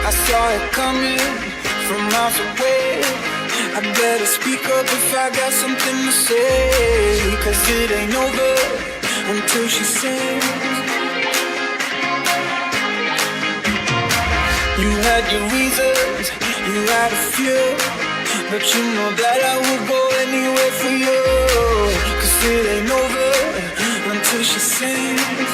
I saw it coming from miles away. I better speak up if I got something to say, 'cause it ain't over until she sings. You had your reasons, you had a few, but you know that I would go anywhere for you, 'cause it ain't over until she sings.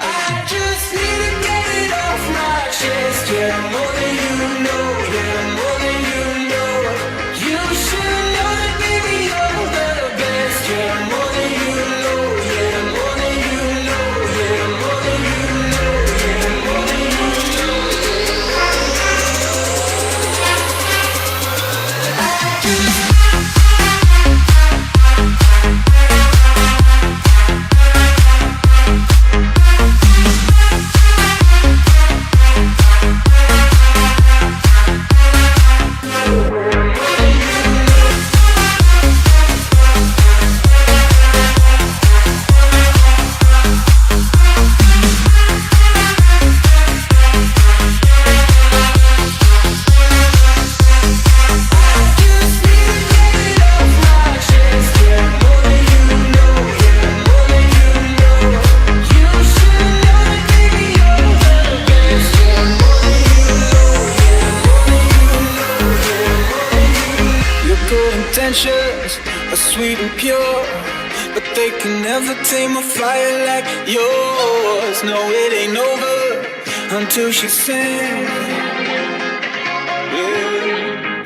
I just need to get it off my chest, yeah, more than you know, yeah, more than you know. You should know that baby you're the best, yeah, more than you know, yeah, more than you know, yeah, more than you know, yeah, more than you know. Intentions are sweet and pure, but they can never tame a fire like yours. No, it ain't over until she sings. Yeah.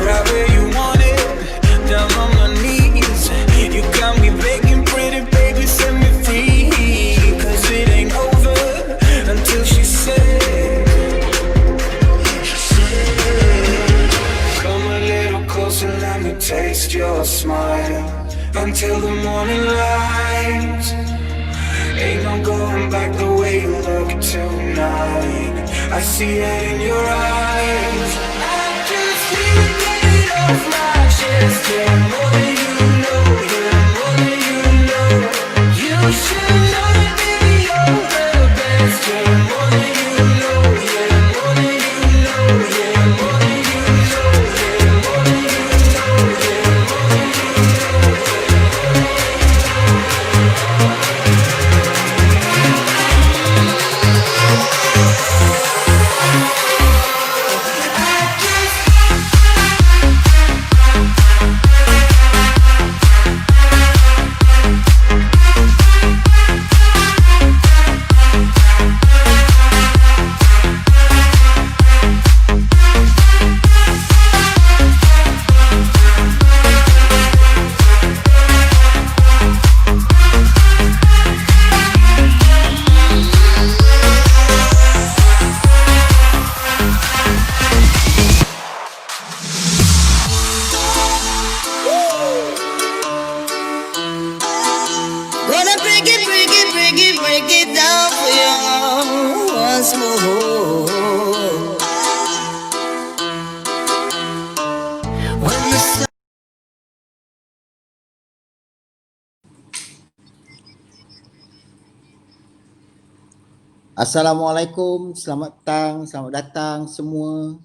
Right where you want it, down on my knees. You got me begging, pretty baby, set me free, 'cause it ain't over until she sings. And let me taste your smile until the morning light. Ain't no going back the way you look tonight. I see it in your eyes. I just need to get it off my chest, yeah, more than you know, yeah, more than you know. You should know that baby you're the best, yeah, more than you know, yeah, more than you know, yeah, more than you know, yeah, more than you know. Assalamualaikum, selamat petang, selamat datang semua.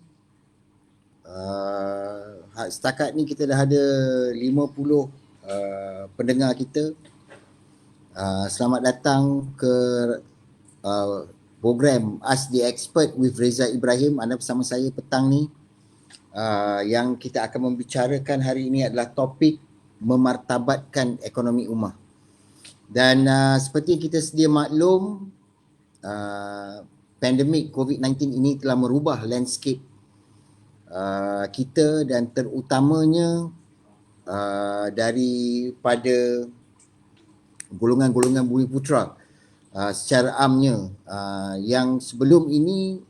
Setakat ni kita dah ada 50 pendengar kita. Selamat datang ke program Ask the Expert with Reza Ibrahim. Anda bersama saya petang ni. Yang kita akan membicarakan hari ini adalah topik memartabatkan ekonomi ummah. Dan seperti kita sedia maklum, pandemik COVID-19 ini telah merubah landscape kita dan terutamanya daripada golongan-golongan Bumiputera secara amnya yang sebelum ini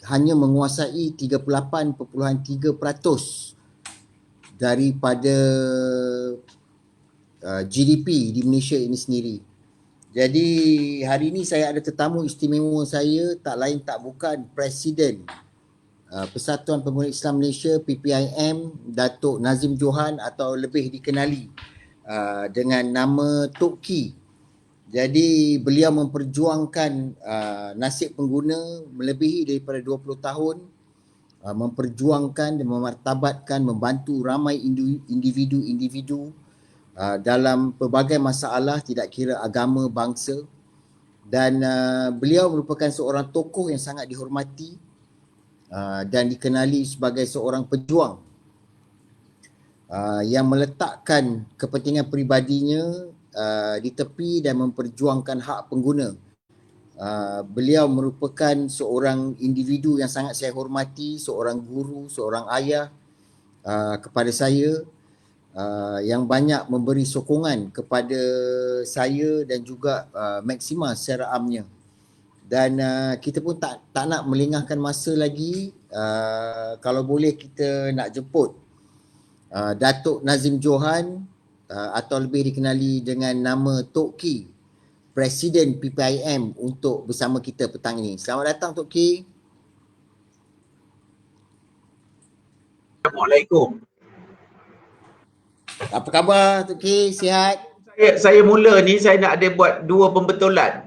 hanya menguasai 38.3% daripada GDP di Malaysia ini sendiri. Jadi hari ini saya ada tetamu istimewa saya, tak lain tak bukan Presiden Persatuan Pemuda Islam Malaysia PPIM, Datuk Nazim Johan atau lebih dikenali dengan nama Tok Ki. Jadi beliau memperjuangkan nasib pengguna melebihi daripada 20 tahun, memperjuangkan dan memartabatkan, membantu ramai individu-individu dalam pelbagai masalah, tidak kira agama, bangsa. Dan beliau merupakan seorang tokoh yang sangat dihormati dan dikenali sebagai seorang pejuang yang meletakkan kepentingan peribadinya di tepi dan memperjuangkan hak pengguna. Beliau merupakan seorang individu yang sangat saya hormati, seorang guru, seorang ayah kepada saya, yang banyak memberi sokongan kepada saya dan juga Maxima secara amnya. Dan kita pun tak nak melengahkan masa lagi. Kalau boleh kita nak jemput Datuk Nazim Johan, atau lebih dikenali dengan nama Tok Ki, Presiden PPIM, untuk bersama kita petang ini. Selamat datang Tok Ki. Assalamualaikum. Apa khabar Tok Ki? Sihat? Saya mula ni saya nak ada buat dua pembetulan.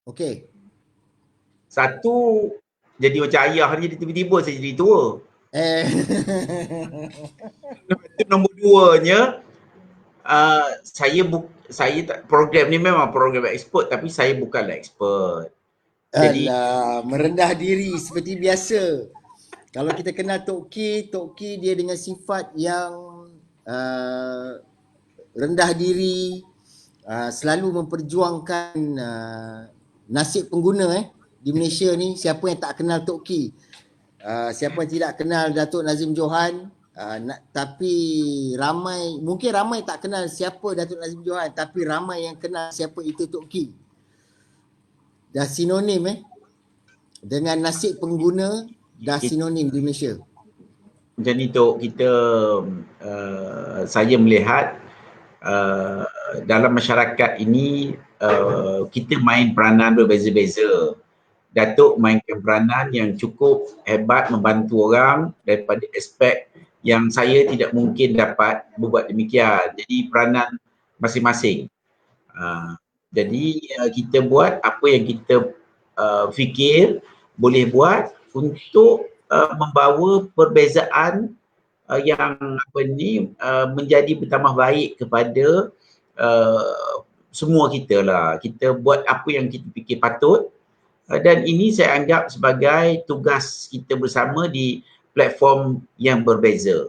Okey. Satu, jadi macam ayah ni tiba-tiba saya jadi tua. Nombor duanya, saya program ni memang program expert tapi saya bukanlah expert. Jadi merendah diri seperti biasa. Kalau kita kenal Tok Ki dia dengan sifat yang rendah diri, selalu memperjuangkan nasib pengguna di Malaysia ni. Siapa yang tak kenal Tok Ki? Siapa yang tidak kenal Datuk Nazim Johan? Tapi mungkin ramai tak kenal siapa Datuk Nazim Johan, tapi ramai yang kenal siapa itu Tok Ki. Dah sinonim dengan nasib pengguna, dah sinonim di Malaysia. Macam ni Tok, kita saya melihat dalam masyarakat ini kita main peranan berbeza-beza. Datuk mainkan peranan yang cukup hebat membantu orang daripada aspek yang saya tidak mungkin dapat berbuat demikian. Jadi peranan masing-masing. Jadi kita buat apa yang kita fikir boleh buat untuk membawa perbezaan yang menjadi bertambah baik kepada semua kita lah. Kita buat apa yang kita fikir patut. Dan ini saya anggap sebagai tugas kita bersama di platform yang berbeza.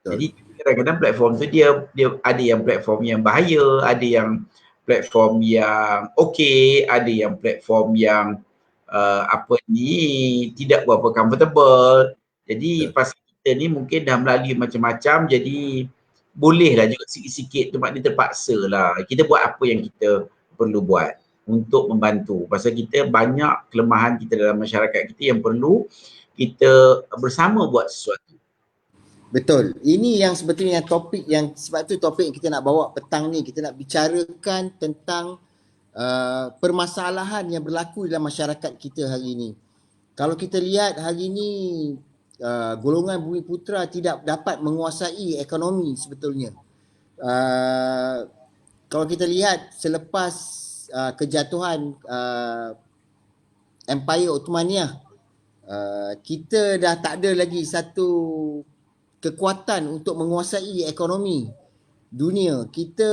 Jadi kadang-kadang platform tu dia ada yang platform yang bahaya, ada yang platform yang okey, ada yang platform yang tidak berapa comfortable. Jadi pasal kita ni mungkin dah melalui macam-macam, jadi bolehlah juga sikit-sikit tu, maknanya terpaksa lah. Kita buat apa yang kita perlu buat untuk membantu. Pasal kita banyak kelemahan kita dalam masyarakat kita yang perlu kita bersama buat sesuatu. Betul. Ini yang sebetulnya topik yang, sebab tu topik yang kita nak bawa petang ni, kita nak bicarakan tentang permasalahan yang berlaku dalam masyarakat kita hari ini. Kalau kita lihat hari ini, golongan Bumiputera tidak dapat menguasai ekonomi sebetulnya. Kalau kita lihat selepas kejatuhan Empire Ottomania, kita dah tak ada lagi satu kekuatan untuk menguasai ekonomi dunia. Kita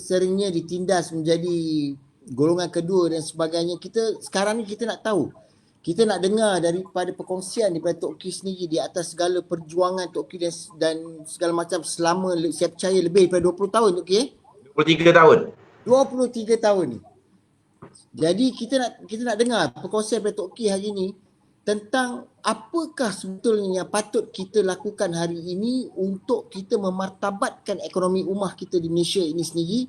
seringnya ditindas menjadi golongan kedua dan sebagainya. Sekarang ni kita nak tahu, kita nak dengar daripada perkongsian daripada Tok Ki sendiri di atas segala perjuangan Tok Ki dan segala macam selama, saya percaya lebih daripada 20 tahun Tok Ki. 23 tahun. 23 tahun ni. Jadi kita nak dengar perkongsian daripada Tok Ki hari ini tentang apakah sebetulnya yang patut kita lakukan hari ini untuk kita memartabatkan ekonomi ummah kita di Malaysia ini sendiri,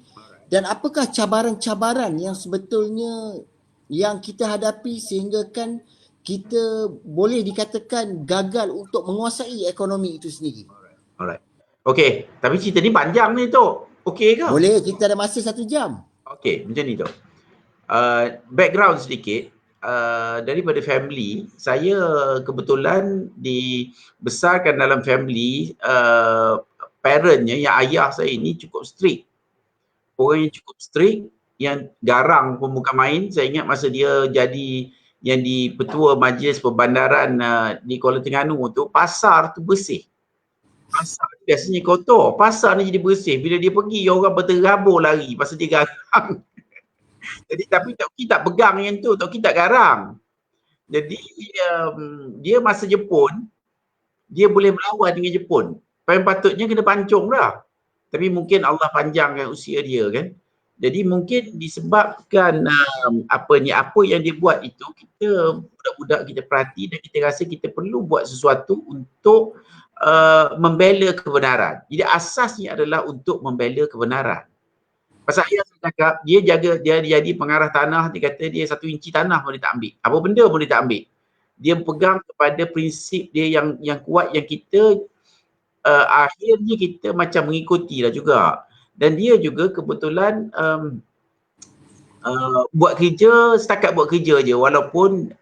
dan apakah cabaran-cabaran yang sebetulnya yang kita hadapi sehingga kan kita boleh dikatakan gagal untuk menguasai ekonomi itu sendiri. Alright. Okey, tapi cerita ni panjang ni Tok. Okey ke? Boleh, kita ada masa 1 jam. Okey, macam ni Tok. Background sedikit. Daripada family, saya kebetulan dibesarkan dalam family, parentnya, yang ayah saya ini cukup strict. Orang yang cukup strict, yang garang pun bukan main. Saya ingat masa dia jadi petua majlis perbandaran di Kuala Terengganu tu, pasar tu bersih. Pasar biasanya kotor, pasar ni jadi bersih. Bila dia pergi, orang berterabur lari pasal dia garang. Jadi tapi Tok Ki tak pegang yang tu, Tok Ki tak garang. Jadi dia masa Jepun, dia boleh melawan dengan Jepun. Patutnya kena pancung dah. Tapi mungkin Allah panjangkan usia dia kan. Jadi mungkin disebabkan apa yang dia buat itu, kita budak-budak kita perhati dan kita rasa kita perlu buat sesuatu untuk membela kebenaran. Jadi asasnya adalah untuk membela kebenaran. Pasal ayah saya cakap, dia jadi pengarah tanah, dia kata dia 1 inci tanah pun dia tak ambil. Apa benda pun dia tak ambil. Dia pegang kepada prinsip dia yang kuat, yang kita akhirnya kita macam mengikuti lah juga. Dan dia juga kebetulan setakat buat kerja je, walaupun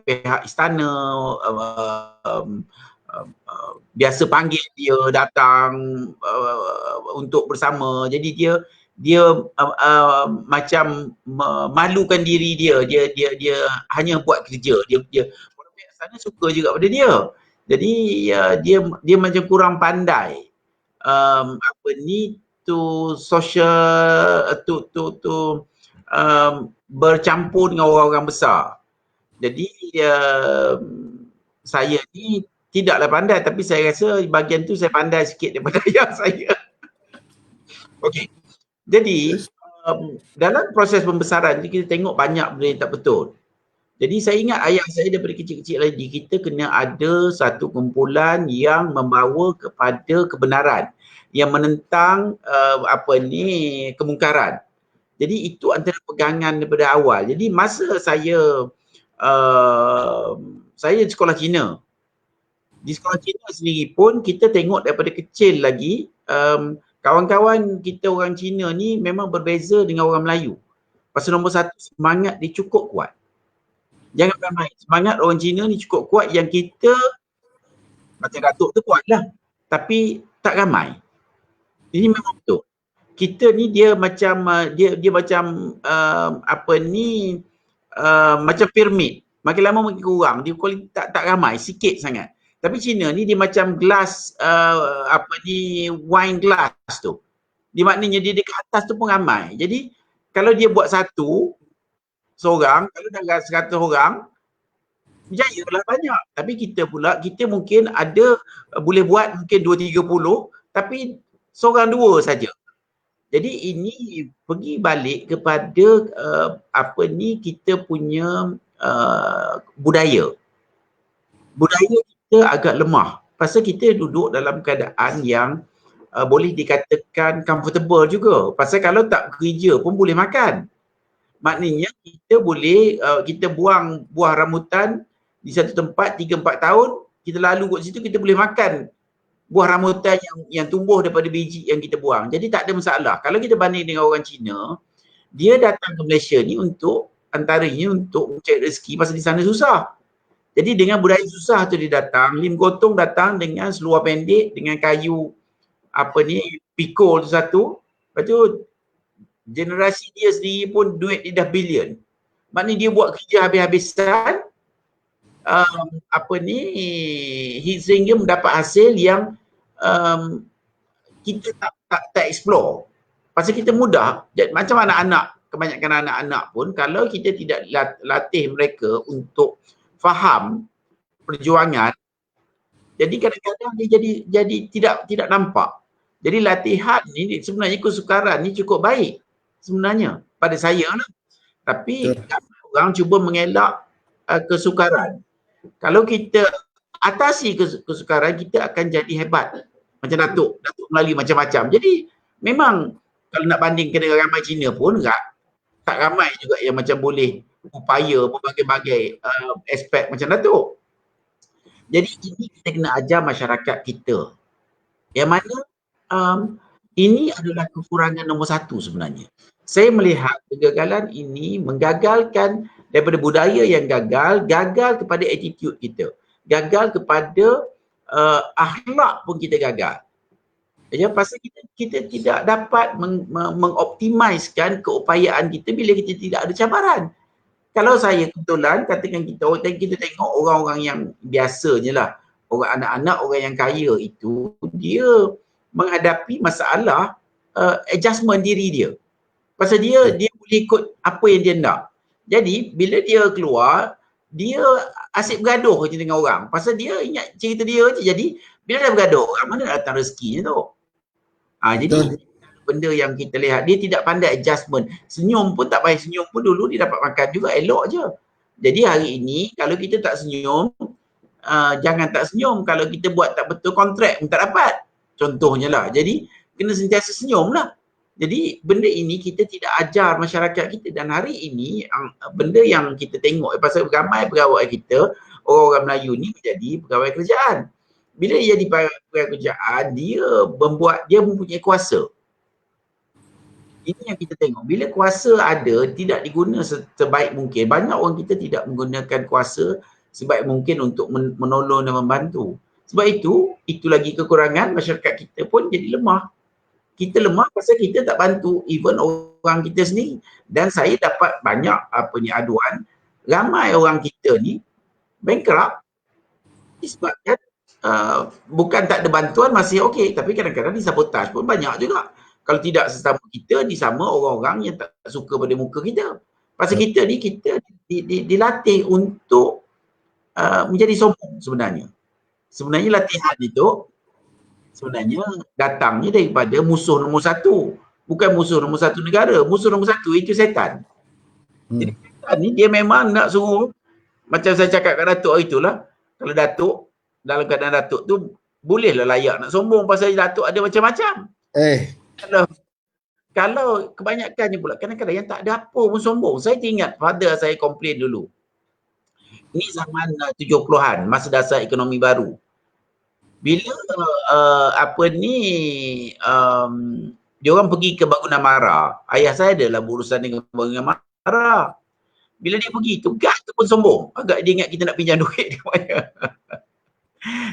pihak istana biasa panggil dia datang untuk bersama. Jadi dia macam malukan diri dia hanya buat kerja. Dia orang pihak istana suka juga pada dia. Jadi dia macam kurang pandai social bercampur dengan orang-orang besar. Jadi saya ni tidaklah pandai, tapi saya rasa bahagian tu saya pandai sikit daripada ayah saya. Okey. Jadi dalam proses pembesaran ni kita tengok banyak benda yang tak betul. Jadi saya ingat ayah saya daripada kecil-kecil lagi, kita kena ada satu kumpulan yang membawa kepada kebenaran, yang menentang kemungkaran. Jadi itu antara pegangan daripada awal. Jadi masa saya di sekolah Cina. Di sekolah Cina sendiri pun kita tengok daripada kecil lagi, kawan-kawan kita orang Cina ni memang berbeza dengan orang Melayu. Pasal nombor satu, semangat dia cukup kuat. Jangan ramai. Semangat orang Cina ni cukup kuat, yang kita macam Datuk tu kuat lah. Tapi tak ramai. Ini memang betul. Kita ni dia macam macam piramid. Makin lama makin kurang. Dia tak ramai, sikit sangat. Tapi Cina ni dia macam gelas wine glass tu. Dia maknanya dia dekat atas tu pun ramai. Jadi kalau dia buat seorang, kalau dah 100 orang, berjaya lah banyak. Tapi kita mungkin ada boleh buat mungkin 2-30, tapi seorang 2 saja. Jadi ini pergi balik kepada kita punya budaya. Budaya kita agak lemah. Pasal kita duduk dalam keadaan yang boleh dikatakan comfortable juga. Pasal kalau tak kerja pun boleh makan. Maknanya kita boleh kita buang buah rambutan di satu tempat 3-4 tahun, kita lalu kat situ, kita boleh makan buah rambutan yang tumbuh daripada biji yang kita buang. Jadi tak ada masalah. Kalau kita banding dengan orang Cina, dia datang ke Malaysia ni antaranya untuk mencari rezeki pasal di sana susah. Jadi dengan budaya susah tu dia datang, Lim Gotong datang dengan seluar pendek, dengan kayu pikul tu satu. Lepas tu generasi dia sendiri pun duit dia dah bilion. Maknanya dia buat kerja habis-habisan sehingga mendapat hasil yang kita tak explore. Pasal kita mudah, macam anak-anak, kebanyakan anak-anak pun kalau kita tidak latih mereka untuk faham perjuangan, jadi kadang-kadang dia jadi tidak nampak. Jadi latihan ni sebenarnya, kesukaran ni cukup baik sebenarnya pada saya lah. Tapi orang cuba mengelak kesukaran. Kalau kita atasi kesukaran, kita akan jadi hebat. Macam Datuk melalui macam-macam. Jadi memang kalau nak bandingkan dengan ramai Cina pun tak ramai juga yang macam boleh upaya berbagai-bagai aspek macam Datuk. Jadi ini kita kena ajar masyarakat kita. Yang mana ini adalah kekurangan nombor 1 sebenarnya. Saya melihat kegagalan ini menggagalkan daripada budaya yang gagal kepada attitude kita. Gagal kepada akhlak pun kita gagal. Ya, pasal kita tidak dapat mengoptimiskan keupayaan kita bila kita tidak ada cabaran. Kalau saya kebetulan, katakan kita tengok orang-orang yang biasanya lah, orang anak-anak, orang yang kaya itu, dia menghadapi masalah adjustment diri dia. Pasal dia boleh ikut apa yang dia nak. Jadi bila dia keluar, dia asyik bergaduh je dengan orang. Pasal dia ingat cerita dia je. Jadi bila dia bergaduh orang, mana datang rezekinya tu? Jadi Betul. benda yang kita lihat, dia tidak pandai adjustment. Senyum pun tak payah senyum pun, dulu dia dapat makan juga, elok je. Jadi hari ini kalau kita tak senyum, jangan tak senyum. Kalau kita buat tak betul kontrak pun tak dapat. Contohnya lah. Jadi kena sentiasa senyum lah. Jadi benda ini kita tidak ajar masyarakat kita, dan hari ini benda yang kita tengok pasal ramai pegawai kita, orang-orang Melayu ni menjadi pegawai kerajaan. Bila dia jadi pegawai kerajaan, dia mempunyai kuasa. Ini yang kita tengok. Bila kuasa ada, tidak diguna sebaik mungkin. Banyak orang kita tidak menggunakan kuasa sebaik mungkin untuk menolong dan membantu. Sebab itu lagi kekurangan masyarakat kita pun jadi lemah. Kita lemah pasal kita tak bantu even orang kita sendiri. Dan saya dapat banyak aduan, ramai orang kita ni bankrupt disebabkan bukan tak ada bantuan masih okey, tapi kadang-kadang disabotaj pun banyak juga. Kalau tidak sesama kita, disama orang-orang yang tak suka pada muka kita. Pasal kita ni, kita dilatih untuk menjadi sombong sebenarnya. Sebenarnya latihan itu sebenarnya datangnya daripada musuh nombor satu. Bukan musuh nombor satu negara. Musuh nombor satu itu setan. Jadi setan ni dia memang nak suruh, macam saya cakap kat Datuk hari itulah, kalau Datuk, dalam keadaan Datuk tu, bolehlah layak nak sombong pasal Datuk ada macam-macam. Kalau kebanyakannya pula, kadang-kadang yang tak ada apa pun sombong. Saya ingat father saya komplain dulu. Ini zaman 70-an, masa dasar ekonomi baru. Bila dia orang pergi ke Bangunan Mara, ayah saya adalah berurusan dengan Bangunan Mara. Bila dia pergi tu, gas tu pun sombong. Agak dia ingat kita nak pinjam duit dia banyak.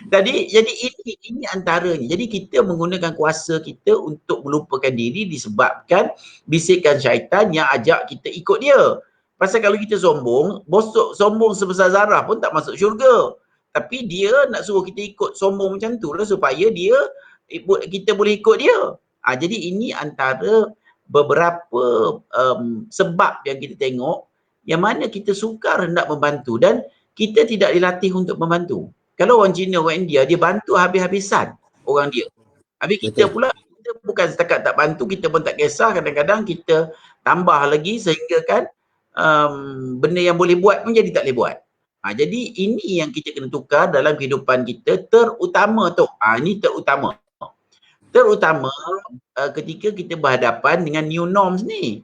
Jadi ini antaranya. Jadi kita menggunakan kuasa kita untuk melupakan diri disebabkan bisikan syaitan yang ajak kita ikut dia. Pasal kalau kita sombong, bosok sombong sebesar zarah pun tak masuk syurga. Tapi dia nak suruh kita ikut sombong macam tu lah supaya kita boleh ikut dia. Jadi ini antara beberapa sebab yang kita tengok yang mana kita sukar hendak membantu dan kita tidak dilatih untuk membantu. Kalau orang Cina, orang India, dia bantu habis-habisan orang dia. Habis kita pula, kita bukan setakat tak bantu, kita pun tak kisah. Kadang-kadang kita tambah lagi sehingga kan benda yang boleh buat pun jadi tak boleh buat. Jadi ini yang kita kena tukar dalam kehidupan kita, terutama tu. Ini terutama. Terutama ketika kita berhadapan dengan new norms ni.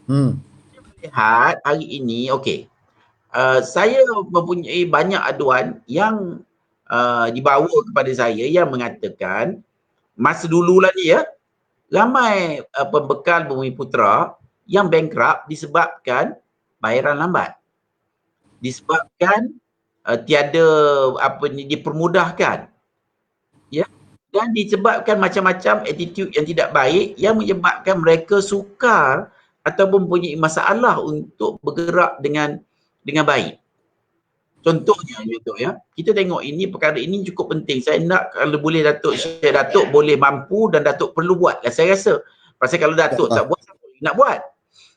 Kita lihat hari ini, okey. Saya mempunyai banyak aduan yang dibawa kepada saya yang mengatakan masa dulu lah ni ya, ramai pembekal Bumiputera yang bankrupt disebabkan bayaran lambat. Disebabkan tiada dipermudahkan. Ya. Dan disebabkan macam-macam attitude yang tidak baik yang menyebabkan mereka sukar ataupun mempunyai masalah untuk bergerak dengan baik. Contohnya ya, kita tengok ini, perkara ini cukup penting. Saya nak kalau boleh Datuk share, Datuk boleh mampu dan Datuk perlu buat lah saya rasa. Pasal kalau Datuk tak buat, siapa nak buat?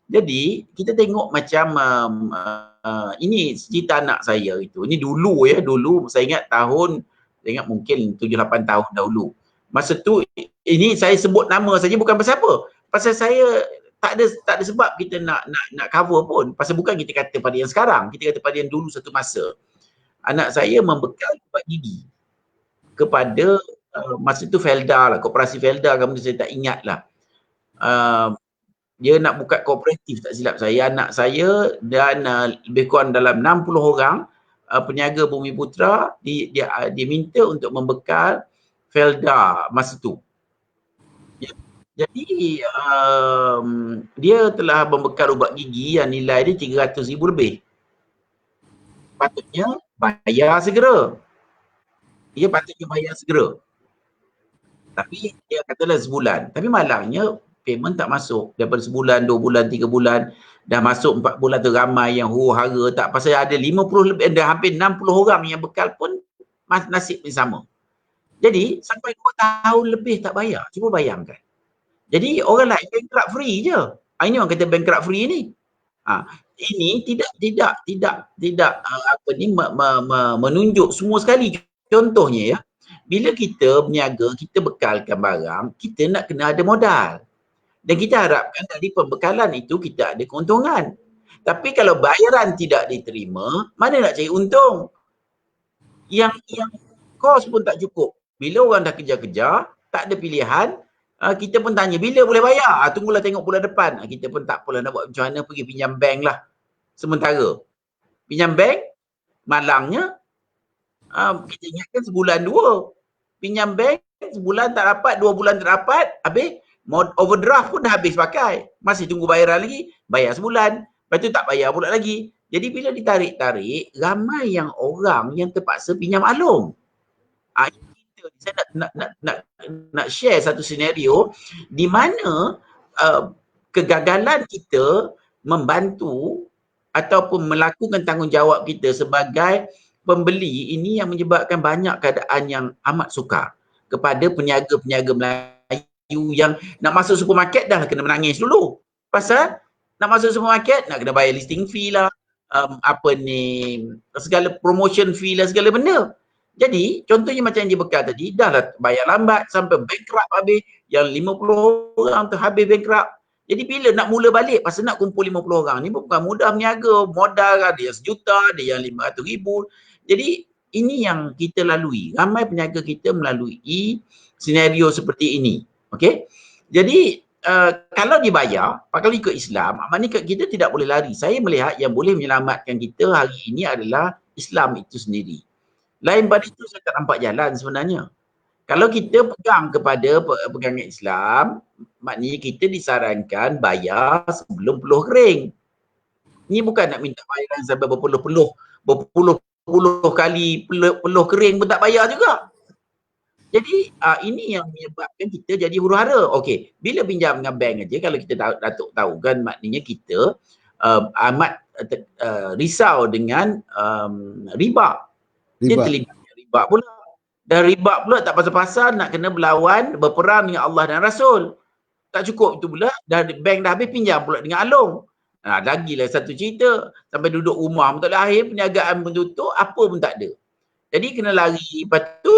Jadi kita tengok macam ini cerita anak saya itu. Ini dulu saya ingat saya ingat mungkin 7-8 tahun dahulu. Masa tu ini saya sebut nama saja bukan pasal apa. Pasal saya tak ada sebab kita nak cover pun. Pasal bukan kita kata pada yang sekarang, kita kata pada yang dulu satu masa. Anak saya membekal ubat gigi kepada masa tu Felda lah, koperasi Felda, kamu saya tak ingat lah. Dia nak buka kooperatif tak silap saya, anak saya dan lebih kurang dalam 60 orang peniaga Bumiputera dia minta untuk membekal Felda masa tu. Jadi dia telah membekal ubat gigi yang nilai dia 300,000 lebih. Patutnya bayar segera. Dia patutnya bayar segera. Tapi dia katalah sebulan. Tapi malangnya payment tak masuk. Daripada sebulan, 2 bulan, 3 bulan, dah masuk 4 bulan tu ramai yang huru-hara tak. Pasal ada 50 lebih, ada hampir 60 orang yang bekal pun nasib yang sama. Jadi sampai 2 tahun lebih tak bayar. Cuba bayangkan. Jadi orang lain bankrupt free je. Ini orang kata bankrupt free ni. Ini tidak apa ni menunjuk semua sekali. Contohnya ya, bila kita berniaga, kita bekalkan barang, kita nak kena ada modal. Dan kita harapkan dari pembekalan itu kita ada keuntungan. Tapi kalau bayaran tidak diterima, mana nak cari untung? Yang kos pun tak cukup. Bila orang dah kejar-kejar, tak ada pilihan, kita pun tanya, bila boleh bayar? Tunggulah tengok bulan depan. Kita pun tak apalah nak buat macam mana, pergi pinjam bank lah. Sementara. Pinjam bank, malangnya, kita ingatkan sebulan 2. Pinjam bank, sebulan tak dapat, 2 bulan tak dapat, habis overdraft pun dah habis pakai. Masih tunggu bayaran lagi, bayar sebulan. Lepas tu tak bayar pula lagi. Jadi bila ditarik-tarik, ramai yang orang yang terpaksa pinjam alung. Saya nak share satu senario di mana kegagalan kita membantu ataupun melakukan tanggungjawab kita sebagai pembeli ini yang menyebabkan banyak keadaan yang amat sukar kepada peniaga-peniaga Melayu yang nak masuk supermarket dah kena menangis dulu. Pasal nak masuk supermarket nak kena bayar listing fee lah, segala promotion fee lah, segala benda. Jadi contohnya macam yang dibekal tadi, dah lah bayar lambat sampai bankrupt habis, yang 50 orang tu habis bankrupt. Jadi bila nak mula balik, pasal nak kumpul 50 orang ni bukan mudah berniaga, modal ada yang sejuta, ada yang 500,000. Jadi ini yang kita lalui, ramai peniaga kita melalui senario seperti ini. Okey. Jadi kalau dibayar, kalau ikut Islam, maknanya kita tidak boleh lari. Saya melihat yang boleh menyelamatkan kita hari ini adalah Islam itu sendiri. Lain pada itu saya tak nampak jalan sebenarnya. Kalau kita pegang kepada pegangan Islam, maknanya kita disarankan bayar sebelum peluh kering. Ini bukan nak minta bayaran sampai berpuluh-puluh kali peluh kering pun tak bayar juga. Jadi ini yang menyebabkan kita jadi huru-hara. Okey, bila pinjam dengan bank aja, kalau kita Datuk tahu kan, maknanya kita amat risau dengan riba. Dia terlibat riba pula. Dan riba pula tak pasal-pasal nak kena berlawan, berperang dengan Allah dan Rasul. Tak cukup itu pula, bank dah habis pinjam pula dengan alung. Lagilah satu cerita. Sampai duduk rumah pun tak ada akhir, perniagaan pun tutup, apa pun tak ada. Jadi kena lari. Lepas tu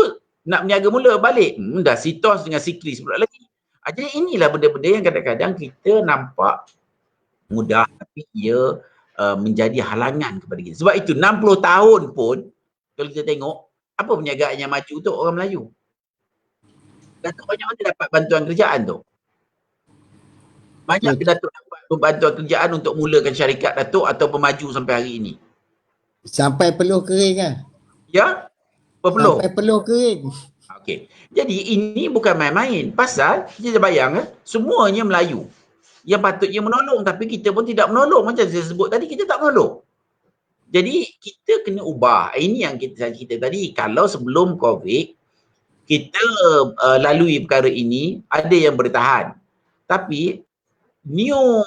nak berniaga mula balik. Dah sitos dengan siklis pula lagi. Jadi inilah benda-benda yang kadang-kadang kita nampak mudah tapi ia menjadi halangan kepada kita. Sebab itu 60 tahun pun kalau kita tengok, apa perniagaan yang maju tu orang Melayu? Datuk banyak mana dapat bantuan kerjaan tu? Banyak ke Datuk dapat bantuan kerjaan untuk mulakan syarikat Datuk atau maju sampai hari ini? Sampai peluh kering kan? Ya? Berpeluh? Sampai peluh kering. Okey. Jadi ini bukan main-main. Pasal, kita bayang semuanya Melayu. Yang patutnya menolong tapi kita pun tidak menolong. Macam saya sebut tadi, kita tak menolong. Jadi kita kena ubah. Ini yang kita tadi. Kalau sebelum COVID, kita lalui perkara ini, ada yang bertahan. Tapi new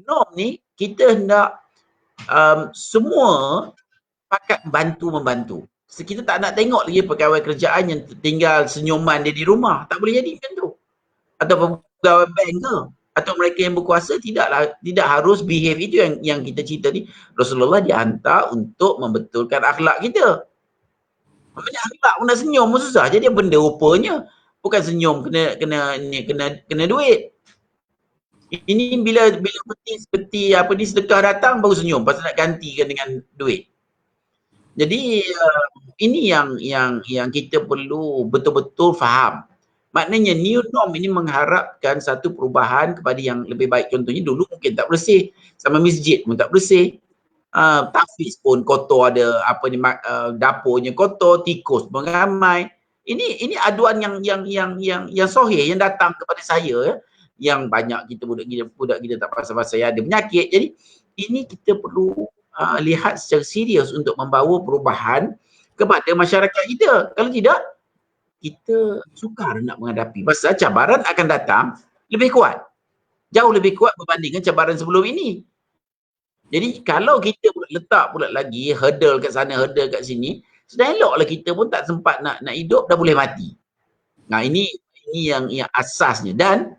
norm ni, kita hendak semua pakat membantu. Kita tak nak tengok lagi pegawai kerjaan yang tinggal senyuman dia di rumah. Tak boleh jadi macam tu. Atau pegawai bank ke. Atau mereka yang berkuasa tidak harus behave. Itu yang kita cerita ni. Rasulullah dihantar untuk membetulkan akhlak kita. Banyak akhlak pun nak senyum pun susah. Jadi benda rupanya bukan senyum kena duit. Ini bila seperti apa ni sedekah datang baru senyum pasal nak gantikan dengan duit. Jadi ini yang kita perlu betul-betul faham. Maknanya new norm ini mengharapkan satu perubahan kepada yang lebih baik. Contohnya dulu mungkin tak bersih, sama masjid pun tak bersih. Tahfiz pun kotor, ada apa ni dapurnya kotor, tikus pun ramai. Ini aduan yang sahih yang datang kepada saya yang banyak kita budak kita tak pasal-pasal ada penyakit. Jadi ini kita perlu lihat secara serius untuk membawa perubahan kepada masyarakat kita. Kalau tidak, kita sukar nak menghadapi. Pasal cabaran akan datang lebih kuat. Jauh lebih kuat berbandingkan cabaran sebelum ini. Jadi kalau kita pula letak pula lagi hurdle kat sana, hurdle kat sini, sedang eloklah kita pun tak sempat nak hidup, dah boleh mati. Nah, ini yang asasnya. Dan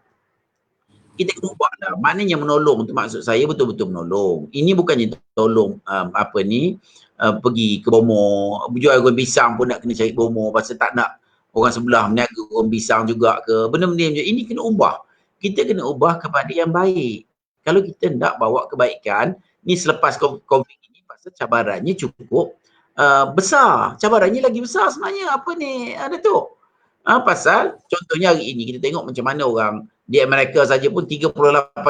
kita kena ubah lah. Maknanya menolong tu maksud saya betul-betul menolong. Ini bukannya tolong pergi ke Bomo, jual goreng pisang pun nak kena cari Bomo pasal tak nak orang sebelah meniaga goreng pisang juga ke. Benda-benda macam ini kena ubah. Kita kena ubah kepada yang baik. Kalau kita nak bawa kebaikan, ni selepas COVID ini pasal cabarannya cukup besar. Cabarannya lagi besar sebenarnya. Apa ni, Datuk? Pasal contohnya hari ini kita tengok macam mana orang di Amerika saja pun 38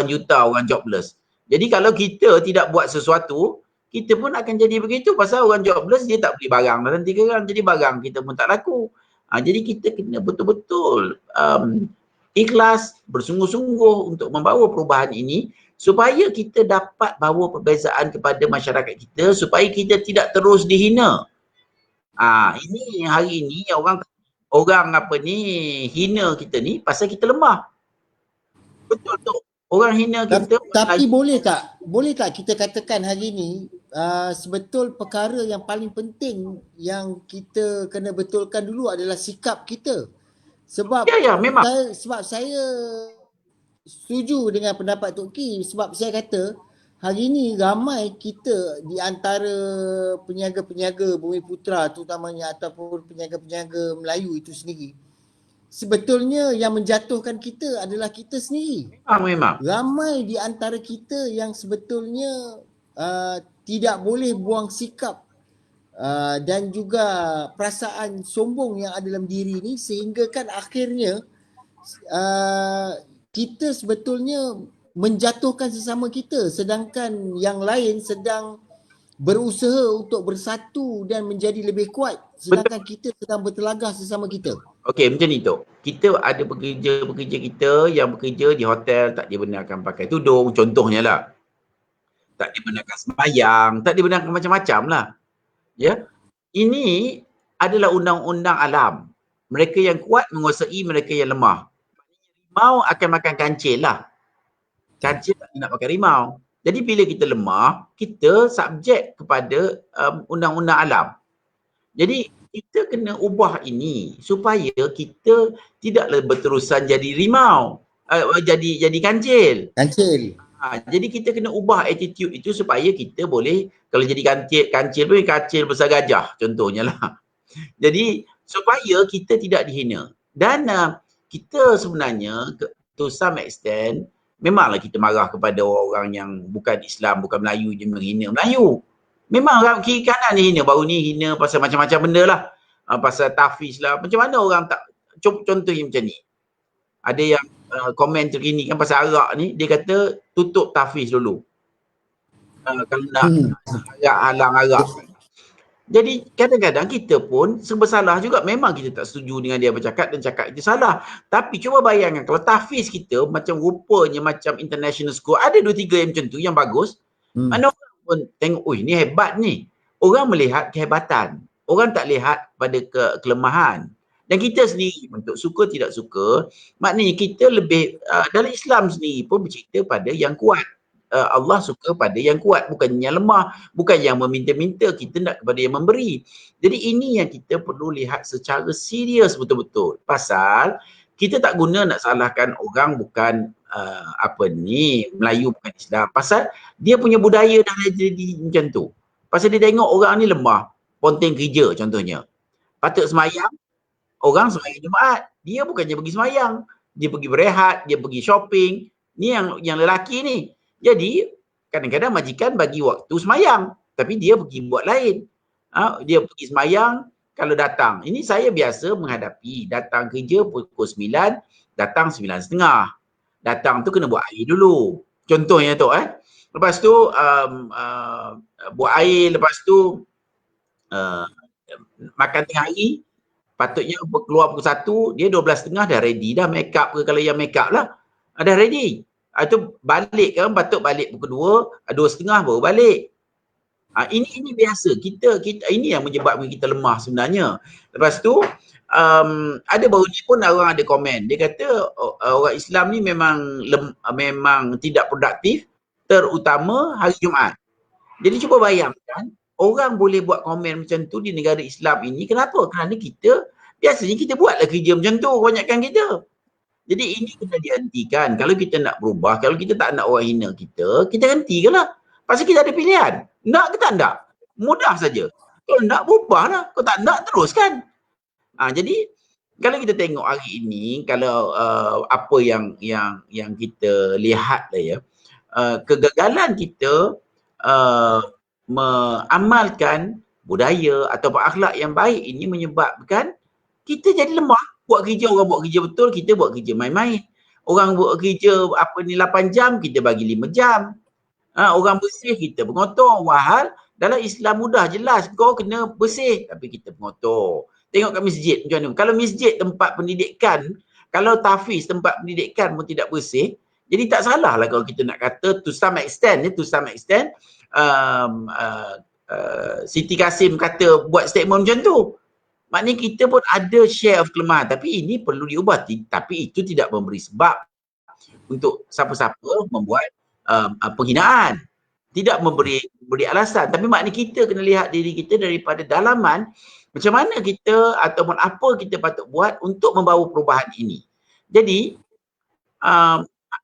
juta orang jobless. Jadi kalau kita tidak buat sesuatu, kita pun akan jadi begitu. Pasal orang jobless dia tak beli barang dalam 3 orang. Jadi barang kita pun tak laku. Jadi kita kena betul-betul ikhlas, bersungguh-sungguh untuk membawa perubahan ini supaya kita dapat bawa perbezaan kepada masyarakat kita supaya kita tidak terus dihina. Ini hari ini orang hina kita ni pasal kita lemah. Betul tu. Orang hina kita. Tapi boleh tak kita katakan hari ni sebetul perkara yang paling penting yang kita kena betulkan dulu adalah sikap kita. Sebab memang. Saya setuju dengan pendapat Tok Ki, sebab saya kata hari ni ramai kita di antara peniaga-peniaga Bumiputera terutamanya ataupun peniaga-peniaga Melayu itu sendiri, sebetulnya yang menjatuhkan kita adalah kita sendiri. Memang. Ramai di antara kita yang sebetulnya tidak boleh buang sikap dan juga perasaan sombong yang ada dalam diri ni, sehingga kan akhirnya kita sebetulnya menjatuhkan sesama kita, sedangkan yang lain sedang berusaha untuk bersatu dan menjadi lebih kuat, sedangkan kita sedang bertelagah sesama kita. Okey, macam ni tu. Kita ada pekerja-pekerja kita yang bekerja di hotel tak dibenarkan pakai tudung, contohnya lah. Tak dibenarkan sembahyang, tak dibenarkan macam-macam lah. Ya. Ini adalah undang-undang alam. Mereka yang kuat menguasai mereka yang lemah. Rimau akan makan kancil lah. Kancil tak nak pakai rimau. Jadi bila kita lemah, kita subjek kepada undang-undang alam. Jadi kita kena ubah ini supaya kita tidaklah berterusan jadi rimau, jadi kancil. Jadi kita kena ubah attitude itu supaya kita boleh, kalau jadi kancil pun kancil besar gajah contohnya lah. Jadi supaya kita tidak dihina. Dan kita sebenarnya to some extent memanglah kita marah kepada orang yang bukan Islam, bukan Melayu je menghina Melayu. Memang orang kiri kanan ni hina. Baru ni hina pasal macam-macam benda lah. Pasal tahfiz lah. Macam mana orang tak, contohnya macam ni. Ada yang komen terkini kan pasal arak ni, dia kata tutup tahfiz dulu. Kalau nak halang arak. Jadi kadang-kadang kita pun serba salah juga. Memang kita tak setuju dengan dia bercakap dan cakap itu salah. Tapi cuba bayangkan kalau tahfiz kita macam rupanya macam international school, ada 2-3 yang macam tu yang bagus. Mana orang pun tengok, ni hebat ni. Orang melihat kehebatan. Orang tak lihat pada kelemahan. Dan kita sendiri untuk suka tidak suka, maknanya kita lebih dalam Islam sendiri pun bercerita pada yang kuat. Allah suka pada yang kuat, bukan yang lemah, bukan yang meminta-minta, kita nak kepada yang memberi. Jadi ini yang kita perlu lihat secara serius betul-betul. Pasal kita tak guna nak salahkan orang bukan Melayu bukan Islam. Pasal dia punya budaya dah jadi macam tu. Pasal dia tengok orang ni lemah, ponteng kerja contohnya. Patut semayang, orang semayang Jumaat. Dia bukannya pergi semayang. Dia pergi berehat, dia pergi shopping. Ni yang lelaki ni. Jadi kadang-kadang majikan bagi waktu semayang, tapi dia pergi buat lain. Dia pergi semayang kalau datang. Ini saya biasa menghadapi, datang kerja pukul 9, datang 9.30. Datang tu kena buat air dulu. Contohnya tu lepas tu buat air, lepas tu makan tengah hari. Patutnya keluar pukul 1, dia 12.30 dah ready dah, make up ke, kalau yang make up lah dah ready. Itu balik kan, patut balik pukul 2, 2.30 baru balik. Ini biasa. Kita ini yang menyebabkan kita lemah sebenarnya. Lepas tu ada baru ni pun orang ada komen. Dia kata orang Islam ni memang tidak produktif, terutama hari Jumaat. Jadi cuba bayangkan orang boleh buat komen macam tu di negara Islam ini. Kenapa? Kerana biasanya kita buatlah kerja macam tu kebanyakan kita. Jadi ini kena dihentikan. Kalau kita nak berubah, kalau kita tak nak orang hina kita hentikan lah. Pasal kita ada pilihan. Nak ke tak nak? Mudah saja. Kalau nak, berubahlah. Kalau tak nak, teruskan. Jadi kalau kita tengok hari ini, kalau apa yang kita lihat lah ya, kegagalan kita mengamalkan budaya atau akhlak yang baik ini menyebabkan kita jadi lemah. Buat kerja, orang buat kerja betul, kita buat kerja main-main. Orang buat kerja 8 jam, kita bagi 5 jam. Orang bersih, kita pengotor. Wahal dalam Islam mudah jelas, kau kena bersih, tapi kita pengotor. Tengok kat masjid macam mana. Kalau masjid tempat pendidikan, kalau tahfiz tempat pendidikan pun tidak bersih, jadi tak salah lah kalau kita nak kata to some extent, Siti Kasim kata buat statement macam tu. Maknanya kita pun ada share of kelemahan, tapi ini perlu diubah. Tapi itu tidak memberi sebab untuk siapa-siapa membuat penghinaan. Tidak memberi alasan. Tapi maknanya kita kena lihat diri kita daripada dalaman, macam mana kita ataupun apa kita patut buat untuk membawa perubahan ini. Jadi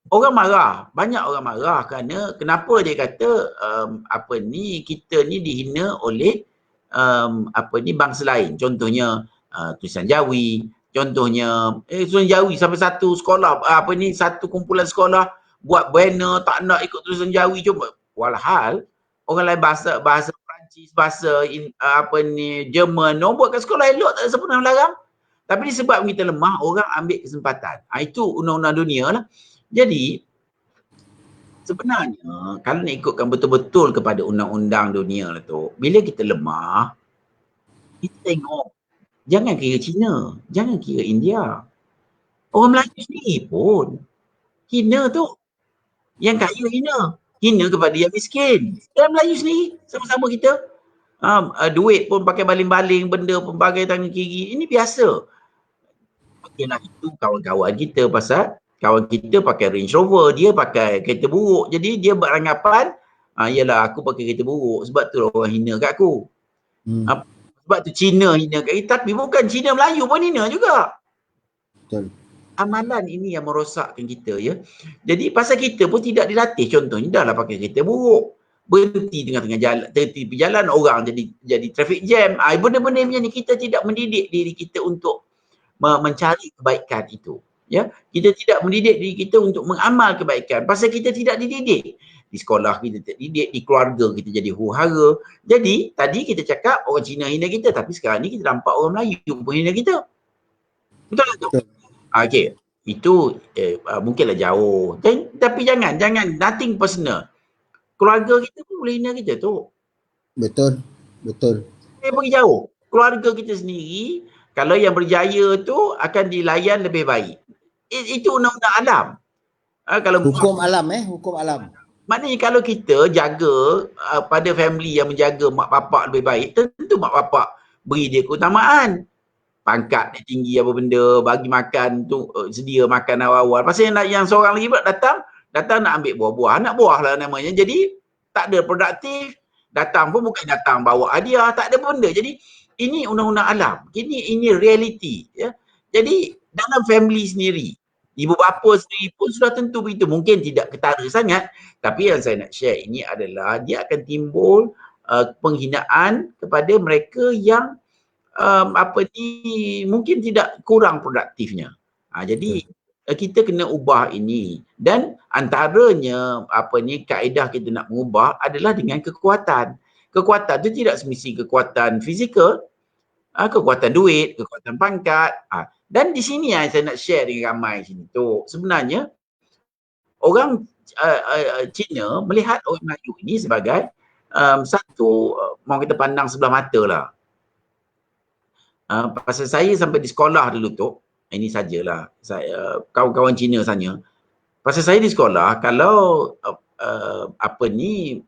orang marah, banyak orang marah kerana kenapa dia kata kita ni dihina oleh bangsa lain. Contohnya tulisan Jawi, contohnya tulisan Jawi sampai satu sekolah satu kumpulan sekolah buat banner tak nak ikut tulisan Jawi. Cuma walhal orang lain bahasa Perancis, bahasa Jerman, orang buat kat sekolah elok, tak ada siapa nak melarang. Tapi disebabkan kita lemah, orang ambil kesempatan. Itu undang-undang dunia lah. Jadi sebenarnya kalau nak ikutkan betul-betul kepada undang-undang dunia lah tu, bila kita lemah, kita tengok, jangan kira Cina, jangan kira India, orang Melayu sendiri pun hina tu. Yang kaya hina kepada yang miskin. Orang Melayu sendiri, sama-sama kita duit pun pakai baling-baling, benda pun pakai tangan kiri. Ini biasa. Okeylah, itu kawan-kawan kita, pasal kawan kita pakai Range Rover, dia pakai kereta buruk. Jadi dia beranggapan, yalah aku pakai kereta buruk, sebab tu orang hina kat aku. Sebab tu Cina hina kat kita, tapi bukan Cina, Melayu pun hina juga. Betul. Amalan ini yang merosakkan kita ya. Jadi pasal kita pun tidak dilatih, contohnya dah lah pakai kereta buruk, berhenti tengah-tengah jalan, tepi jalan, orang jadi traffic jam. Benda-benda macam ni kita tidak mendidik diri kita untuk mencari kebaikan itu. Ya, kita tidak mendidik diri kita untuk mengamal kebaikan pasal kita tidak dididik. Di sekolah kita tidak dididik, di keluarga kita jadi huru-hara. Jadi tadi kita cakap orang Cina hina kita, tapi sekarang ni kita nampak orang Melayu pun hina kita. Betul tak tu? Okey, itu mungkinlah jauh. Tapi jangan nothing personal. Keluarga kita pun boleh hina kita tu. Betul. Saya pergi jauh. Keluarga kita sendiri, kalau yang berjaya tu akan dilayan lebih baik. Itu undang-undang alam. Kalau hukum alam. Maknanya kalau kita jaga pada family yang menjaga mak bapak lebih baik, tentu mak bapak beri dia keutamaan. Pangkat dia tinggi apa benda, bagi makan tu, sedia makan awal-awal. Pasal yang seorang lagi pula datang nak ambil buah-buah, anak buah lah namanya. Jadi tak ada produktif, datang pun bukan datang bawa hadiah, tak ada benda. Jadi ini undang-undang alam. Ini reality ya. Jadi dalam family sendiri, ibu bapa sendiri pun sudah tentu begitu. Mungkin tidak ketara sangat, tapi yang saya nak share ini adalah dia akan timbul penghinaan kepada mereka yang mungkin tidak kurang produktifnya. Jadi kita kena ubah ini, dan antaranya kaedah kita nak mengubah adalah dengan kekuatan. Kekuatan itu tidak semestinya kekuatan fizikal, kekuatan duit, kekuatan pangkat. Dan di sini yang saya nak share dengan ramai sini tu, sebenarnya orang Cina melihat orang Melayu ini sebagai satu, mau kita pandang sebelah mata lah. Pasal saya sampai di sekolah dulu tu, ini sajalah kawan-kawan Cina tanya. Pasal saya di sekolah, kalau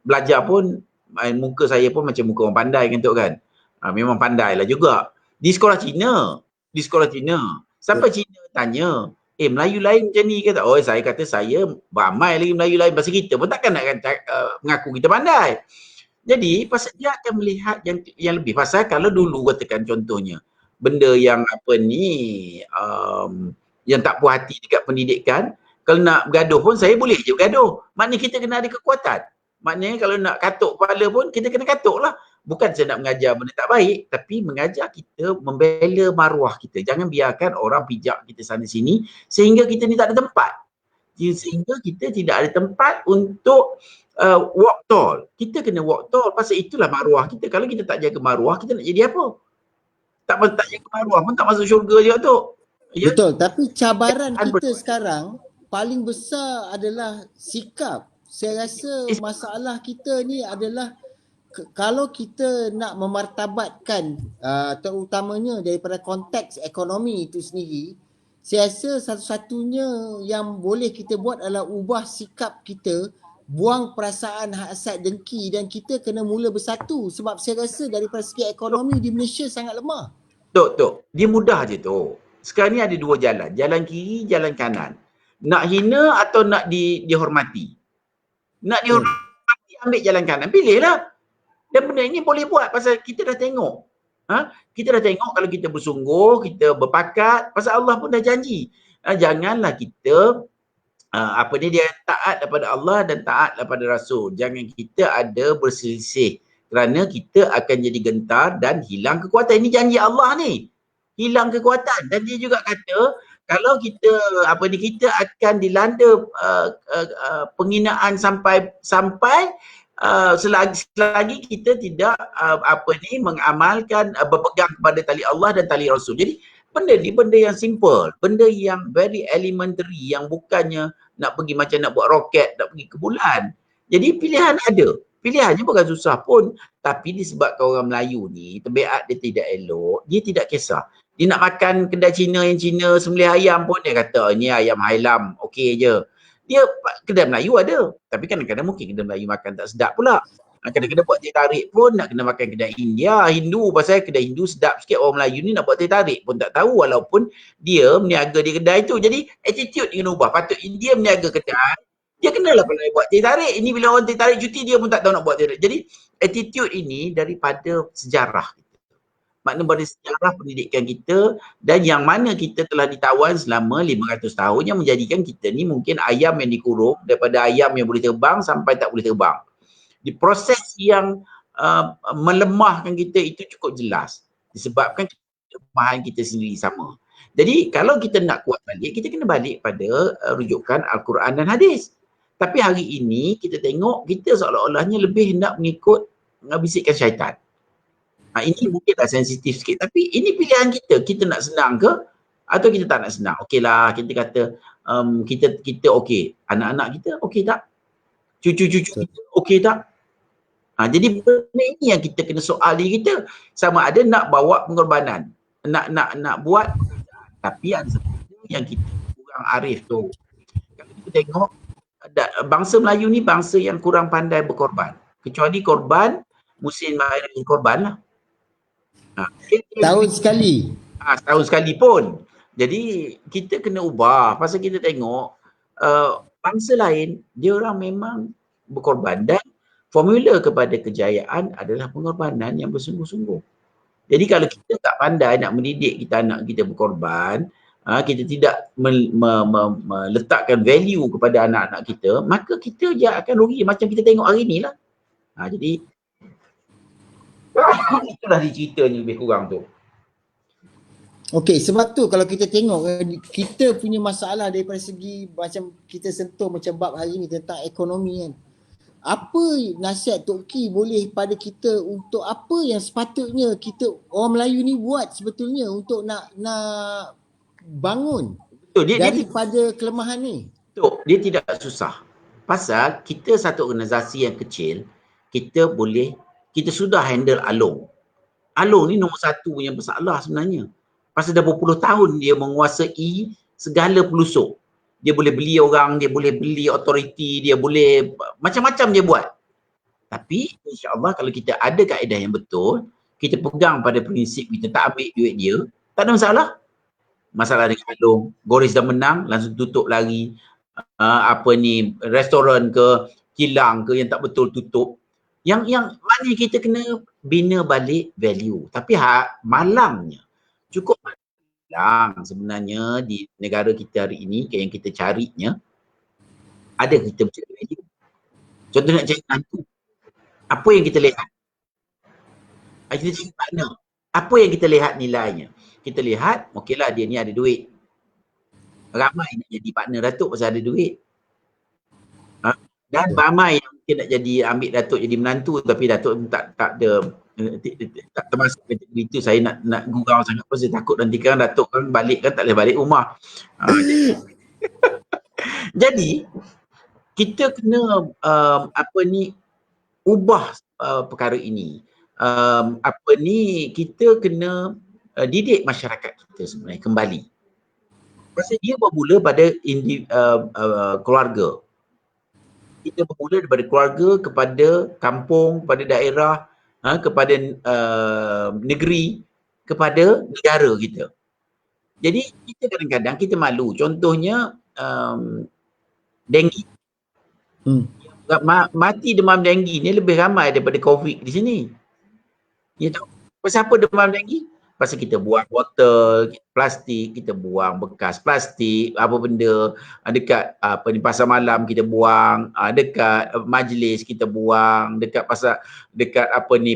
belajar pun muka saya pun macam muka orang pandai kan Tok kan. Memang pandai lah juga. Di sekolah Cina. Sampai Cina tanya, Melayu lain macam ni kata. Oh, saya kata saya ramai lagi Melayu lain bahasa kita pun takkan nak mengaku kita pandai. Jadi pasal dia akan melihat yang lebih. Pasal kalau dulu katakan contohnya benda yang yang tak puas hati dekat pendidikan, kalau nak bergaduh pun saya boleh je bergaduh. Maknanya kita kena ada kekuatan. Maknanya kalau nak katuk kepala pun kita kena katuk lah. Bukan saya nak mengajar benda tak baik, tapi mengajar kita membela maruah kita. Jangan biarkan orang pijak kita sana sini sehingga kita ni tak ada tempat. Sehingga kita tidak ada tempat untuk walk tall. Kita kena walk tall pasal itulah maruah kita. Kalau kita tak jaga maruah, kita nak jadi apa? Tak jaga maruah pun tak masuk syurga je tu. Ya? Betul, tapi cabaran kita sekarang paling besar adalah sikap. Saya rasa masalah kita ni adalah kalau kita nak memartabatkan terutamanya daripada konteks ekonomi itu sendiri, saya rasa satu-satunya yang boleh kita buat adalah ubah sikap kita, buang perasaan hasad dengki dan kita kena mula bersatu sebab saya rasa daripada segi ekonomi di Malaysia sangat lemah. Tok, dia mudah je tu. Sekarang ni ada dua jalan, jalan kiri, jalan kanan. Nak hina atau nak dihormati? Nak dihormati ambil jalan kanan, pilihlah. Dan benda ini boleh buat pasal kita dah tengok. Kita dah tengok kalau kita bersungguh, kita berpakat, pasal Allah pun dah janji. Janganlah kita dia taat kepada Allah dan taat kepada Rasul. Jangan kita ada berselisih kerana kita akan jadi gentar dan hilang kekuatan. Ini janji Allah ni. Hilang kekuatan dan dia juga kata kalau kita kita akan dilanda penghinaan sampai selagi kita tidak mengamalkan berpegang kepada tali Allah dan tali Rasul. Jadi benda ni benda yang simple, benda yang very elementary yang bukannya nak pergi macam nak buat roket, nak pergi ke bulan. Jadi pilihan ada. Pilihannya bukan susah pun, tapi disebabkan orang Melayu ni tabiat dia tidak elok, dia tidak kisah. Dia nak makan kedai Cina yang Cina sembelih ayam pun dia kata ni ayam hailam, okey je. Dia kedai Melayu ada, tapi kadang-kadang mungkin kedai Melayu makan tak sedap pula. Kadang-kadang buat teh tarik pun nak kena makan kedai India, Hindu, pasal kedai Hindu sedap sikit, orang Melayu ni nak buat teh tarik pun tak tahu walaupun dia meniaga di kedai tu. Jadi attitude dia kena ubah. Patut dia meniaga kedai, dia kenalah pandai buat teh tarik. Ini bila orang teh tarik cuti dia pun tak tahu nak buat teh tarik. Jadi attitude ini daripada sejarah. Makna pada sejarah pendidikan kita dan yang mana kita telah ditawan selama 500 tahun yang menjadikan kita ni mungkin ayam yang dikurung daripada ayam yang boleh terbang sampai tak boleh terbang. Di proses yang melemahkan kita itu cukup jelas disebabkan kelemahan kita sendiri sama. Jadi kalau kita nak kuat balik, kita kena balik pada rujukan Al-Quran dan hadis. Tapi hari ini kita tengok kita seolah-olahnya lebih hendak mengikut bisikan syaitan. Ini mungkinlah sensitif sikit tapi ini pilihan kita. Kita nak senang ke atau kita tak nak senang? Okeylah kita kata kita okey. Anak-anak kita okey tak? Cucu-cucu kita okey tak? Jadi benda ini yang kita kena soal diri kita. Sama ada nak bawa pengorbanan. Nak buat tapi ada sesuatu yang kita kurang arif tu. Kalau kita tengok bangsa Melayu ni bangsa yang kurang pandai berkorban. Kecuali korban musim hari korban lah. Tahun sekali. Setahun sekali pun. Jadi kita kena ubah pasal kita tengok bangsa lain dia orang memang berkorban dan formula kepada kejayaan adalah pengorbanan yang bersungguh-sungguh. Jadi kalau kita tak pandai nak mendidik kita anak kita berkorban, kita tidak meletakkan value kepada anak-anak kita, maka kita je akan rugi macam kita tengok hari ni lah. Jadi itulah ceritanya lebih kurang tu. Okey, sebab tu kalau kita tengok kita punya masalah daripada segi macam kita sentuh macam bab hari ni tentang ekonomi kan. Apa nasihat Tok Ki boleh pada kita untuk apa yang sepatutnya kita orang Melayu ni buat sebetulnya untuk nak bangun daripada kelemahan ni? Dia tidak susah. Pasal kita satu organisasi yang kecil, kita sudah handle Along. Along ni nombor satu punya masalah sebenarnya. Pasal dah berpuluh tahun dia menguasai segala pelusuk. Dia boleh beli orang, dia boleh beli authority, dia boleh macam-macam dia buat. Tapi insya-Allah kalau kita ada kaedah yang betul, kita pegang pada prinsip kita tak ambil duit dia, tak ada masalah. Masalah dengan Along, Goris dah menang, langsung tutup lari. Restoran ke, kilang ke yang tak betul tutup. Yang mana kita kena bina balik value. Tapi malangnya, cukup malang sebenarnya di negara kita hari ini, yang kita carinya, ada kita mencari value. Contoh nak cari hantu. Apa yang kita lihat? Kita cari partner. Apa yang kita lihat nilainya? Kita lihat, okeylah dia ni ada duit. Ramai nak jadi partner Datuk pasal ada duit. Dan ramai yang mungkin nak jadi ambil Datuk jadi menantu tapi Datuk tak ada tak termasuk kategori itu. Saya nak gurau sangat pasal takut nanti kan Datuk kan balik kan tak boleh balik rumah. Jadi kita kena ubah perkara ini. Kita kena didik masyarakat kita sebenarnya kembali. Pasal dia bermula pada keluarga. Kita bermula daripada keluarga kepada kampung, kepada daerah, kepada negeri, kepada negara kita. Jadi kita kadang-kadang kita malu. Contohnya denggi. Mati demam denggi ni lebih ramai daripada COVID di sini. Ya tahu. Pasal apa demam denggi? Pasal kita buang botol plastik, kita buang bekas plastik, apa benda dekat pasar malam kita buang, dekat majlis kita buang, dekat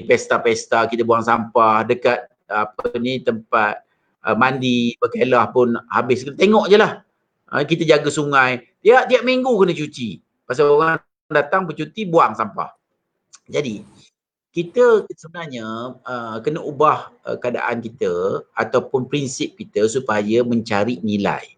pesta-pesta kita buang sampah, dekat tempat mandi berkelah pun habis. Kita tengok je lah. Kita jaga sungai. Tiap minggu kena cuci. Pasal orang datang bercuti buang sampah. Jadi kita sebenarnya kena ubah keadaan kita ataupun prinsip kita supaya mencari nilai.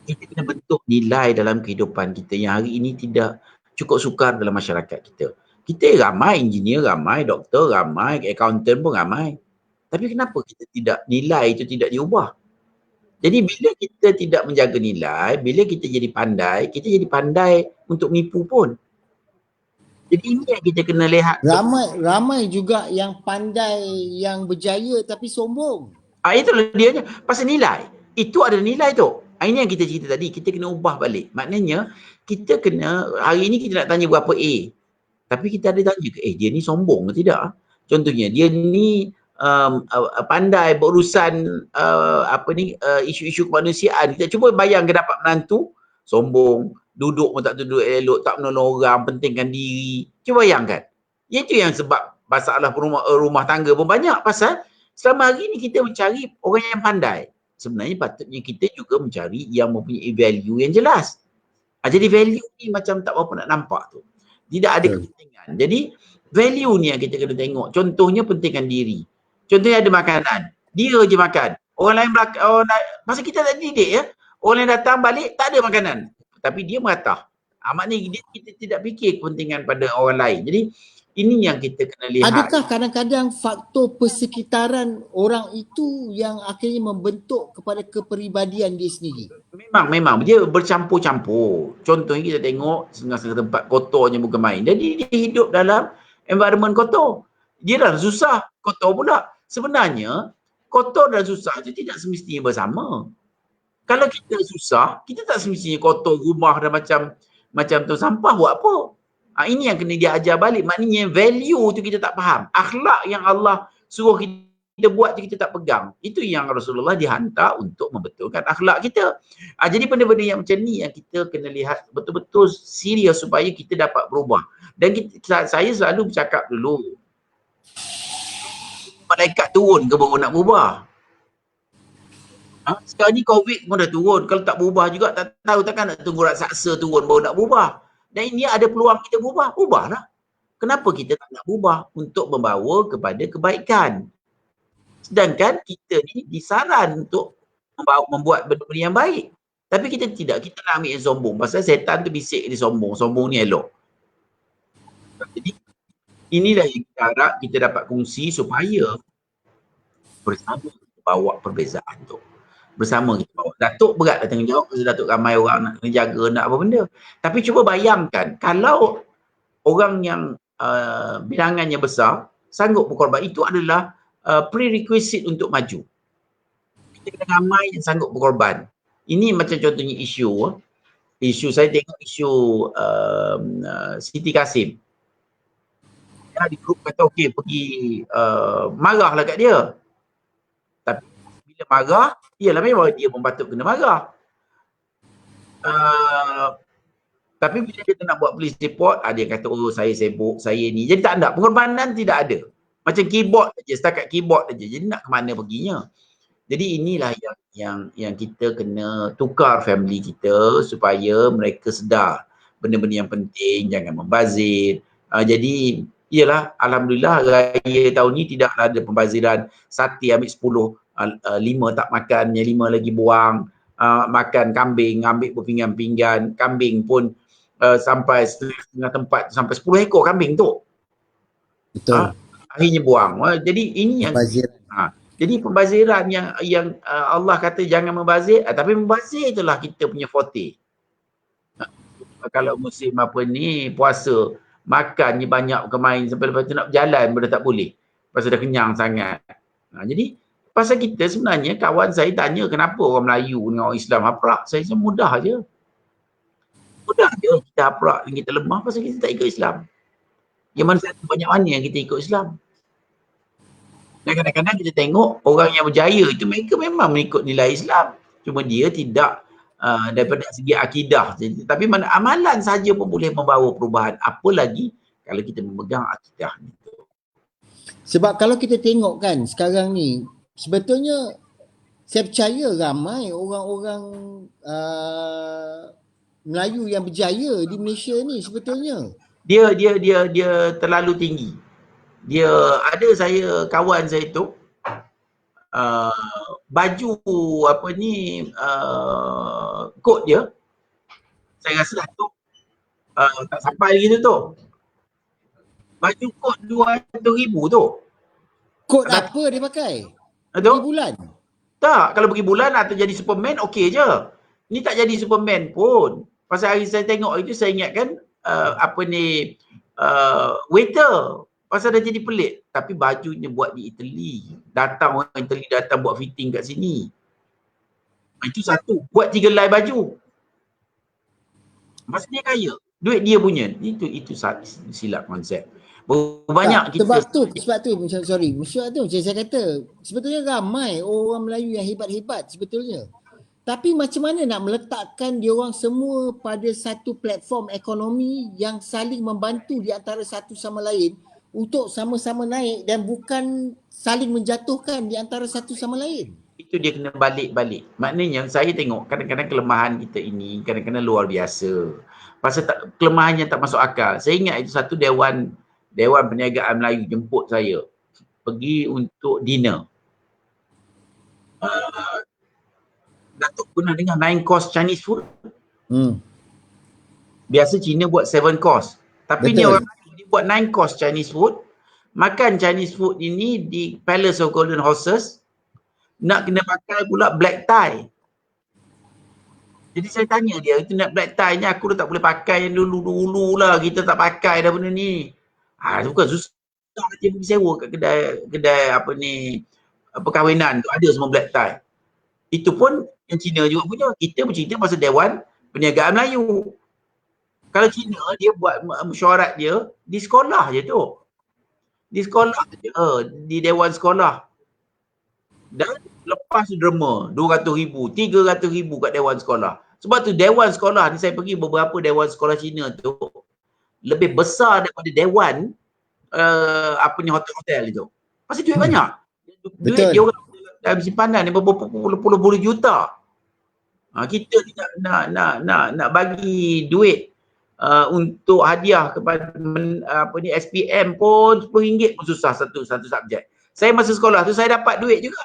Kita kena bentuk nilai dalam kehidupan kita yang hari ini tidak cukup sukar dalam masyarakat kita. Kita ramai engineer, ramai doktor, ramai accountant pun ramai. Tapi kenapa kita tidak, nilai itu tidak diubah? Jadi bila kita tidak menjaga nilai, bila kita jadi pandai untuk menipu pun. Jadi ini yang kita kena lihat. Ramai juga yang pandai, yang berjaya tapi sombong. Itulah dia. Pasal nilai. Itu ada nilai tu. Ini yang kita cerita tadi. Kita kena ubah balik. Maknanya kita kena, hari ini kita nak tanya berapa A. Tapi kita ada tanya ke, dia ni sombong ke tidak? Contohnya dia ni pandai berurusan isu-isu kemanusiaan. Kita cuba bayang ke dapat menantu sombong, duduk pun tak duduk elok, tak menolong orang, pentingkan diri. Cuba bayangkan. Itu yang sebab masalah rumah tangga pun banyak. Pasal selama hari ni kita mencari orang yang pandai. Sebenarnya patutnya kita juga mencari yang mempunyai value yang jelas. Jadi value ni macam tak berapa nak nampak tu. Tidak ada kepentingan. Jadi value ni yang kita kena tengok. Contohnya pentingkan diri. Contohnya ada makanan. Dia je makan. Orang lain masa kita tak didik ya. Orang yang datang balik tak ada makanan. Tapi dia meratah. Maknanya kita tidak fikir kepentingan pada orang lain. Jadi ini yang kita kena lihat. Adakah kadang-kadang faktor persekitaran orang itu yang akhirnya membentuk kepada kepribadian dia sendiri? Memang. Dia bercampur-campur. Contohnya kita tengok setengah-setengah tempat kotornya bukan main. Jadi dia hidup dalam environment kotor. Dia dah susah, kotor pula. Sebenarnya kotor dan susah itu tidak semestinya bersama. Kalau kita susah, kita tak semestinya kotor rumah dan macam tu sampah buat apa? Ini yang kena dia ajar balik. Maknanya value tu kita tak faham. Akhlak yang Allah suruh kita buat tu kita tak pegang. Itu yang Rasulullah dihantar untuk membetulkan akhlak kita. Jadi benda-benda yang macam ni yang kita kena lihat betul-betul serius supaya kita dapat berubah. Dan saya selalu bercakap dulu, malaikat turun ke baru nak berubah? Sekarang ni COVID pun dah turun. Kalau tak berubah juga tak tahu, takkan nak tunggu raksasa turun baru nak berubah. Dan ini ada peluang kita berubah. Ubahlah. Kenapa kita tak nak berubah? Untuk membawa kepada kebaikan. Sedangkan kita ni disaran untuk membuat benda-benda yang baik. Tapi kita tidak. Kita nak ambil yang sombong. Pasal setan tu bisik dia sombong. Sombong ni elok. Jadi inilah yang kita harap kita dapat kongsi supaya bersama kita bawa perbezaan tu. Bersama kita bawa. Datuk berat lah tanggungjawab pasal Datuk ramai orang nak kena jaga, nak apa benda. Tapi cuba bayangkan kalau orang yang bilangannya besar, sanggup berkorban. Itu adalah prerequisite untuk maju. Kita kena ramai yang sanggup berkorban. Ini macam contohnya isu saya tengok isu Siti Kasim. Di grup kata okey pergi marahlah kat dia. Tapi bila marah, ialah memang dia pun patut kena marah. Tapi bila dia nak buat police report, dia kata oh saya sibuk, saya ni. Jadi tak ada, pengorbanan tidak ada. Macam keyboard saja, setakat keyboard saja. Jadi nak ke mana perginya? Jadi inilah yang kita kena tukar family kita supaya mereka sedar benda-benda yang penting, jangan membazir. Jadi iyalah, alhamdulillah raya tahun ni tidaklah ada pembaziran. Sate ambil 10, 5 tak makan, yang 5 lagi buang. Makan kambing, ambil berpinggan-pinggan. Kambing pun sampai setengah tempat, sampai 10 ekor kambing tu. Betul. Akhirnya buang. Jadi ini yang jadi pembaziran yang Allah kata jangan membazir, tapi membazir itulah kita punya forte. Kalau musim apa ni, puasa, makannya banyak kemain sampai lepas tu nak berjalan pun dah tak boleh. Pasal dah kenyang sangat. Jadi pasal kita sebenarnya, kawan saya tanya kenapa orang Melayu dengan orang Islam haprak. Saya rasa mudah je. Mudah je kita haprak dan kita lemah pasal kita tak ikut Islam. Yang mana satu banyak mana yang kita ikut Islam. Dan kadang-kadang kita tengok orang yang berjaya itu mereka memang mengikut nilai Islam. Cuma dia tidak daripada segi akidah. Tapi amalan saja pun boleh membawa perubahan. Apa lagi kalau kita memegang akidah itu. Sebab kalau kita tengok kan sekarang ni, sebetulnya saya percaya ramai orang-orang Melayu yang berjaya di Malaysia ni sebetulnya. Dia terlalu tinggi. Dia ada saya kawan saya tu baju apa ni kot dia saya rasa lah tu tak sampai gitu tu. Baju kot 200,000 tu. Kot apa dia pakai? Pergi bulan? Tak, kalau pergi bulan atau jadi Superman okey je. Ni tak jadi Superman pun. Pasal hari saya tengok itu saya ingatkan waiter. Pasal dah jadi pelik. Tapi bajunya buat di Italy. Datang orang Italy datang buat fitting kat sini. Itu satu. Buat 3 helai baju. Masa dia kaya. Duit dia punya. Itu silap konsep. Banyak kita. Sebab tu macam saya kata sebetulnya ramai orang Melayu yang hebat-hebat sebetulnya. Tapi macam mana nak meletakkan diorang semua pada satu platform ekonomi yang saling membantu di antara satu sama lain untuk sama-sama naik dan bukan saling menjatuhkan di antara satu sama lain. Itu dia kena balik-balik. Maknanya saya tengok kadang-kadang kelemahan kita ini kadang-kadang luar biasa. Pasal kelemahannya tak masuk akal. Saya ingat itu satu Dewan Perniagaan Melayu jemput saya pergi untuk dinner. Datuk pernah dengar 9 course Chinese food? Biasa Cina buat 7 course. Tapi ni orang dia buat 9 course Chinese food. Makan Chinese food ini di Palace of Golden Horses. Nak kena pakai pula black tie. Jadi saya tanya dia, itu nak black tie ni aku dah tak boleh pakai yang dulu-dulu lah. Kita tak pakai dah benda ni. Itu bukan susah je pergi sewa kat kedai perkahwinan tu. Ada semua black tie. Itu pun yang Cina juga punya. Kita bercerita pasal Dewan Perniagaan Melayu. Kalau Cina dia buat mesyuarat dia di sekolah je tu. Di sekolah je. Di Dewan Sekolah. Dan lepas derma 200,000, 300,000 kat Dewan Sekolah. Sebab tu Dewan Sekolah ni saya pergi beberapa Dewan Sekolah Cina tu lebih besar daripada Dewan hotel-hotel itu. Pasal duit banyak. Duit dia orang dalam simpanan ni berpuluh-puluh juta. Kita nak bagi duit untuk hadiah kepada SPM pun RM10 pun susah satu subjek. Saya masa sekolah tu saya dapat duit juga.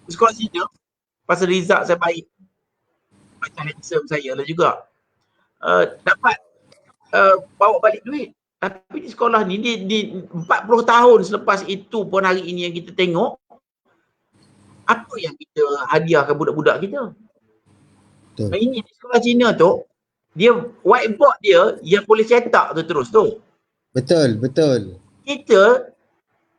Sekolah Cina. Pasal result saya baik. Macam handsome saya lah juga. Dapat bawa balik duit. Tapi di sekolah ni di 40 tahun selepas itu pun hari ini yang kita tengok apa yang kita hadiahkan budak-budak kita. Ini di sekolah Cina tu dia whiteboard dia yang boleh cetak tu terus tu. Betul, betul. Kita,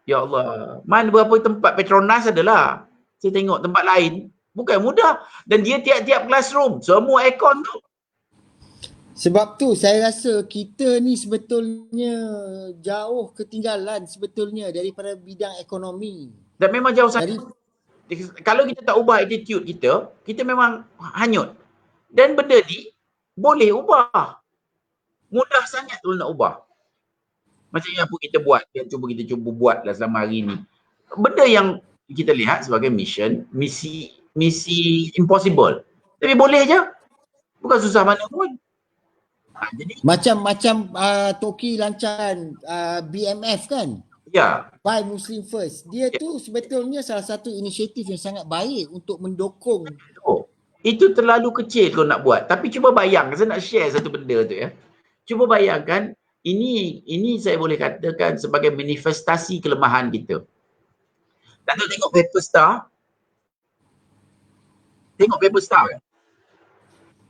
ya Allah, mana berapa tempat Petronas adalah. Saya tengok tempat lain, bukan mudah. Dan dia tiap-tiap classroom, semua aircon tu. Sebab tu saya rasa kita ni sebetulnya jauh ketinggalan sebetulnya daripada bidang ekonomi. Dan memang jauh sangat. Dari Kalau kita tak ubah attitude kita, kita memang hanyut. Dan benda ni boleh ubah. Mudah sangat kalau nak ubah. Macam yang apa kita buat, yang kita cuba buatlah selama hari ni. Benda yang kita lihat sebagai misi impossible. Tapi boleh je. Bukan susah mana pun. Jadi macam Toki lancaran BMF kan, ya, Buy Muslim First. Dia tu sebetulnya salah satu inisiatif yang sangat baik untuk mendukung. itu terlalu kecil kalau nak buat. Tapi cuba bayangkan, saya nak share satu benda tu ya. Cuba bayangkan, ini saya boleh katakan sebagai manifestasi kelemahan kita. Datuk tengok paper star. Tengok paper star kan?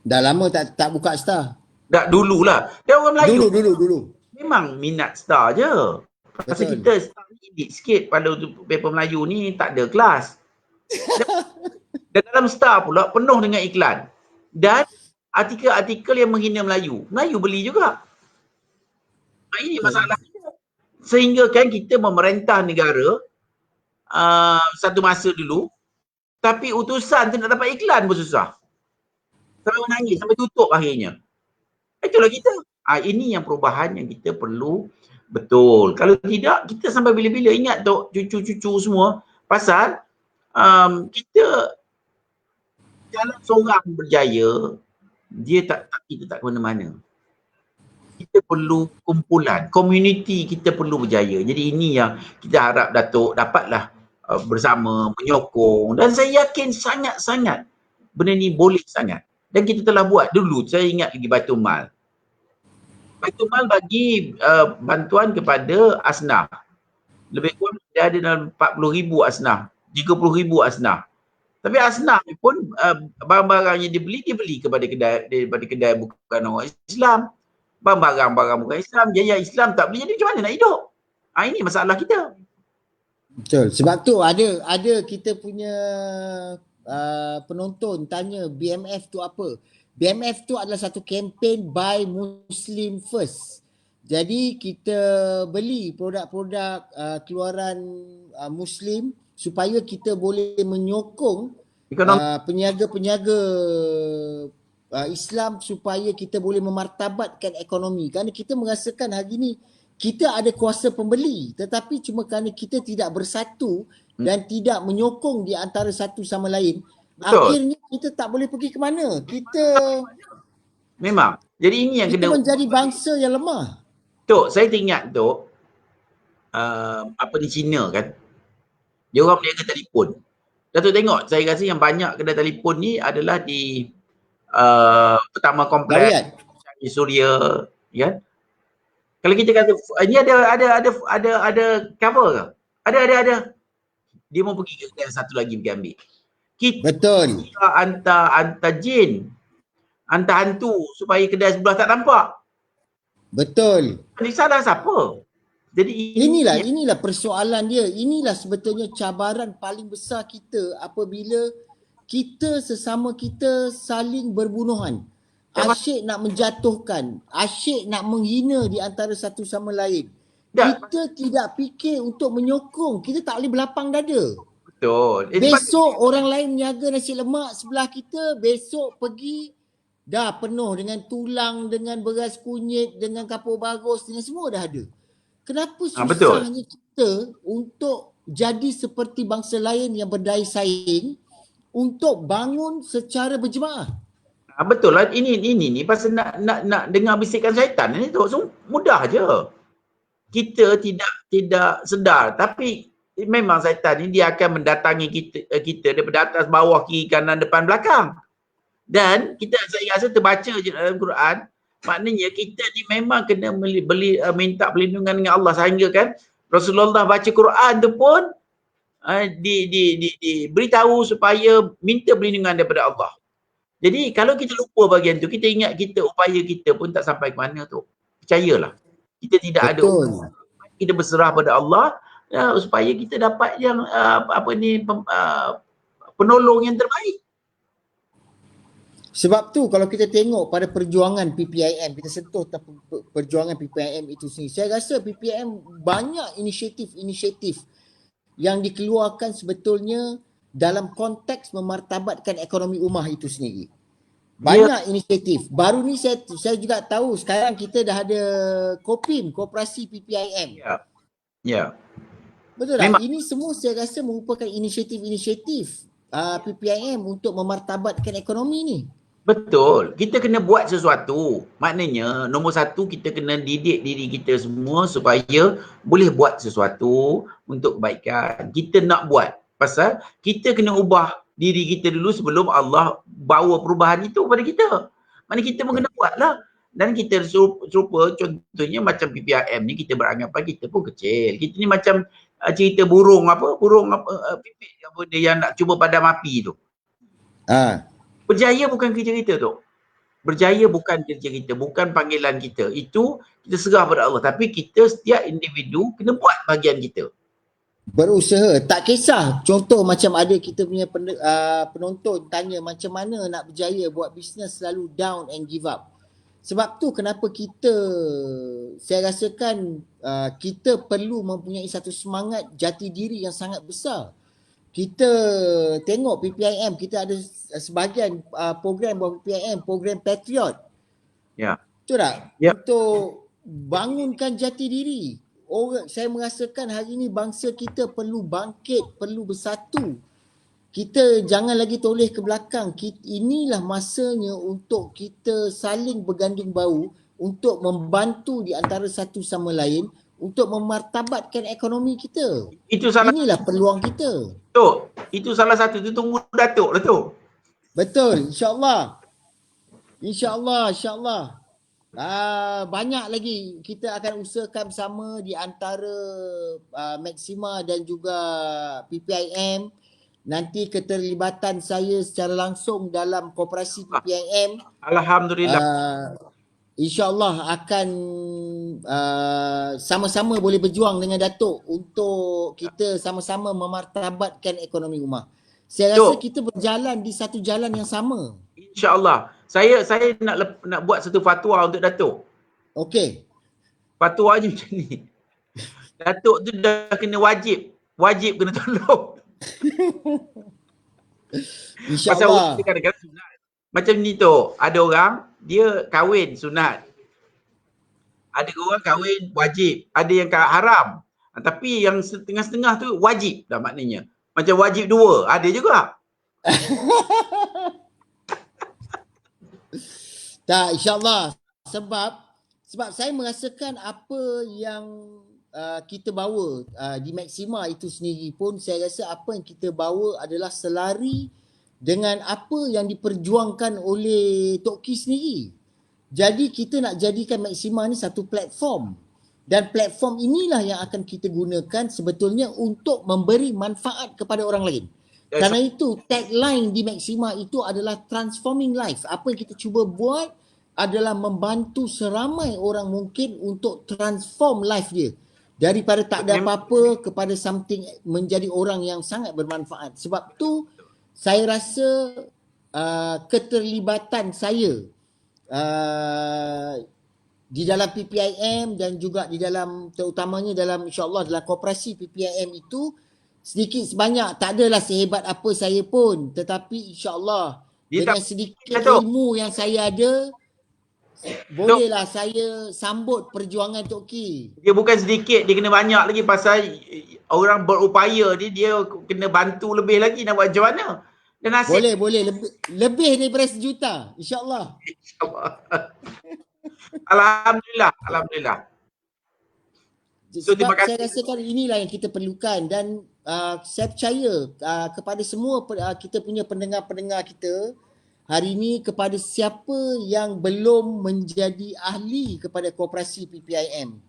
Dah lama tak buka Star. Dah dululah. Dia orang Melayu. Dulu. Memang minat Star je. Pasal Betul. kita Star ni edit sikit pada paper Melayu ni tak ada kelas. Dan dalam Star pula penuh dengan iklan. Dan artikel-artikel yang menghina Melayu. Melayu beli juga. Ini masalah kita. Sehingga kan kita memerintah negara satu masa dulu, tapi utusan tu nak dapat iklan pun susah. Sampai menangis, sampai tutup akhirnya. Itulah kita. Ini yang perubahan yang kita perlu betul. Kalau tidak, kita sampai bila-bila. Ingat tu cucu-cucu semua. Pasal kita kalau seorang berjaya, kita tak ke mana-mana. Kita perlu kumpulan, komuniti kita perlu berjaya. Jadi ini yang kita harap Datuk dapatlah bersama menyokong. Dan saya yakin sangat-sangat benda ni boleh sangat. Dan kita telah buat dulu. Saya ingat lagi Baitul Mal. Baitul Mal bagi bantuan kepada asnaf. Lebih kurang dia ada dalam 40,000 asnaf, 30,000 asnaf. Tapi asnaf ni pun barang-barang yang dibeli daripada kedai bukan orang Islam. Barang-barang bukan Islam, jaya Islam tak beli, jadi macam mana nak hidup? Ini masalah kita. Betul. Sebab tu ada kita punya penonton tanya BMF tu apa? BMF tu adalah satu kempen Buy Muslim First. Jadi kita beli produk-produk keluaran Muslim supaya kita boleh menyokong peniaga-peniaga Islam supaya kita boleh memartabatkan ekonomi. Kerana kita merasakan hari ni kita ada kuasa pembeli, tetapi cuma kerana kita tidak bersatu dan tidak menyokong di antara satu sama lain, akhirnya kita tak boleh pergi ke mana. Kita memang. Jadi ini yang kita menjadi bangsa yang lemah. Tok, saya teringat Tok, apa di China kan, dia orang berniaga telefon. Datuk tengok, saya rasa yang banyak kedai telefon ni adalah di pertama kompleks di Suria, kan? Kalau kita kata ini ada cover ke? Ada. Dia mau pergi ke kedai satu lagi pergi ambil. Kita hantar jin, hantar hantu supaya kedai sebelah tak nampak. Betul. Ini salah siapa? Jadi inilah persoalan dia. Inilah sebetulnya cabaran paling besar kita apabila kita sesama kita saling berbunuhan. Asyik nak menjatuhkan, asyik nak menghina di antara satu sama lain. Kita tidak fikir untuk menyokong. Kita tak boleh belapang dada. Betul. Besok orang lain niaga nasi lemak sebelah kita, besok pergi dah penuh dengan tulang, dengan beras kunyit, dengan kapur bagus, dengan semua dah ada. Kenapa susahnya kita untuk jadi seperti bangsa lain yang berdaya saing untuk bangun secara berjemaah? Betul lah, ini pasal nak dengar bisikan syaitan ni tu, so, mudah je. Kita tidak sedar, tapi memang syaitan ni dia akan mendatangi kita daripada atas, bawah, kiri, kanan, depan, belakang. Dan saya rasa terbaca je dalam Quran, maknanya kita ni memang kena minta perlindungan dengan Allah, sehingga kan Rasulullah baca Quran tu pun diberitahu supaya minta perlindungan daripada Allah. Jadi kalau kita lupa bahagian tu, kita ingat upaya kita pun tak sampai ke mana tu. Percayalah. Kita tidak ada Betul. kita berserah pada Allah supaya kita dapat yang penolong yang terbaik. Sebab tu kalau kita tengok pada perjuangan PPIM, kita sentuh perjuangan PPIM itu sendiri. Saya rasa PPIM banyak inisiatif yang dikeluarkan sebetulnya dalam konteks memartabatkan ekonomi ummah itu sendiri. Banyak inisiatif. Baru ni saya juga tahu sekarang kita dah ada KOPIM, Koperasi PPIM. Ya. Betul tak? Memang. Ini semua saya rasa merupakan inisiatif PPIM untuk memartabatkan ekonomi ni. Betul. Kita kena buat sesuatu. Maknanya nombor satu, kita kena didik diri kita semua supaya boleh buat sesuatu untuk kebaikan. Kita nak buat. Pasal kita kena ubah diri kita dulu sebelum Allah bawa perubahan itu kepada kita. Maknanya kita pun kena buat lah. Dan kita serupa contohnya macam PPIM ni, kita beranggapan kita pun kecil. Kita ni macam cerita burung pipit apa dia yang nak cuba padam api tu. Berjaya bukan kerja kita tu. Berjaya bukan kerja kita, bukan panggilan kita. Itu kita serah pada Allah. Tapi kita setiap individu kena buat bahagian kita. Berusaha. Tak kisah. Contoh macam ada kita punya penonton tanya macam mana nak berjaya buat bisnes selalu down and give up. Sebab tu kenapa saya rasakan kita perlu mempunyai satu semangat jati diri yang sangat besar. Kita tengok PPIM, kita ada sebahagian program buat PPIM, program Patriot. Ya. Betul tak? Ya. Untuk bangunkan jati diri. Saya merasakan hari ini bangsa kita perlu bangkit, perlu bersatu. Kita jangan lagi toleh ke belakang. Inilah masanya untuk kita saling berganding bahu untuk membantu di antara satu sama lain untuk memartabatkan ekonomi kita. Inilah peluang kita. Datuk, itu salah satu. Itu tunggu Datuk lah tu. Betul, insyaAllah. InsyaAllah. Banyak lagi kita akan usahakan bersama di antara Maxima dan juga PPIM. Nanti keterlibatan saya secara langsung dalam koperasi PPIM. Alhamdulillah. InsyaAllah akan sama-sama boleh berjuang dengan Datuk untuk kita sama-sama memartabatkan ekonomi ummah. Saya rasa kita berjalan di satu jalan yang sama. InsyaAllah. Saya nak buat satu fatwa untuk Datuk. Okey. Fatwa je macam ni. Datuk tu dah kena wajib kena tolong. InsyaAllah. Pasal kadang-kadang sunat. Macam ni tu, ada orang dia kahwin sunat. Ada orang kahwin wajib, ada yang haram. Tapi yang setengah-setengah tu wajib dah maknanya. Macam wajib dua, ada juga. Tak, insyaAllah. Sebab saya merasakan apa yang kita bawa di Maxima itu sendiri pun, saya rasa apa yang kita bawa adalah selari dengan apa yang diperjuangkan oleh Tok Ki sendiri. Jadi kita nak jadikan Maxima ni satu platform. Dan platform inilah yang akan kita gunakan sebetulnya untuk memberi manfaat kepada orang lain. Karena itu tagline di Maxima itu adalah transforming life. Apa yang kita cuba buat adalah membantu seramai orang mungkin untuk transform life dia. Daripada tak ada apa-apa kepada something, menjadi orang yang sangat bermanfaat. Sebab tu saya rasa keterlibatan saya di dalam PPIM dan juga di dalam, terutamanya dalam insyaAllah dalam koperasi PPIM itu sedikit sebanyak, tak adalah sehebat apa saya pun, tetapi insyaAllah dengan sedikit ilmu yang saya ada, bolehlah saya sambut perjuangan Tok Ki. Dia bukan sedikit, dia kena banyak lagi pasal orang berupaya dia kena bantu lebih lagi nak buat macam mana. Dan nasib boleh lebih daripada 1 juta insyaAllah. Alhamdulillah. So, sebab saya rasakan inilah yang kita perlukan dan saya percaya kepada semua kita punya pendengar-pendengar kita hari ini, kepada siapa yang belum menjadi ahli kepada koperasi PPIM,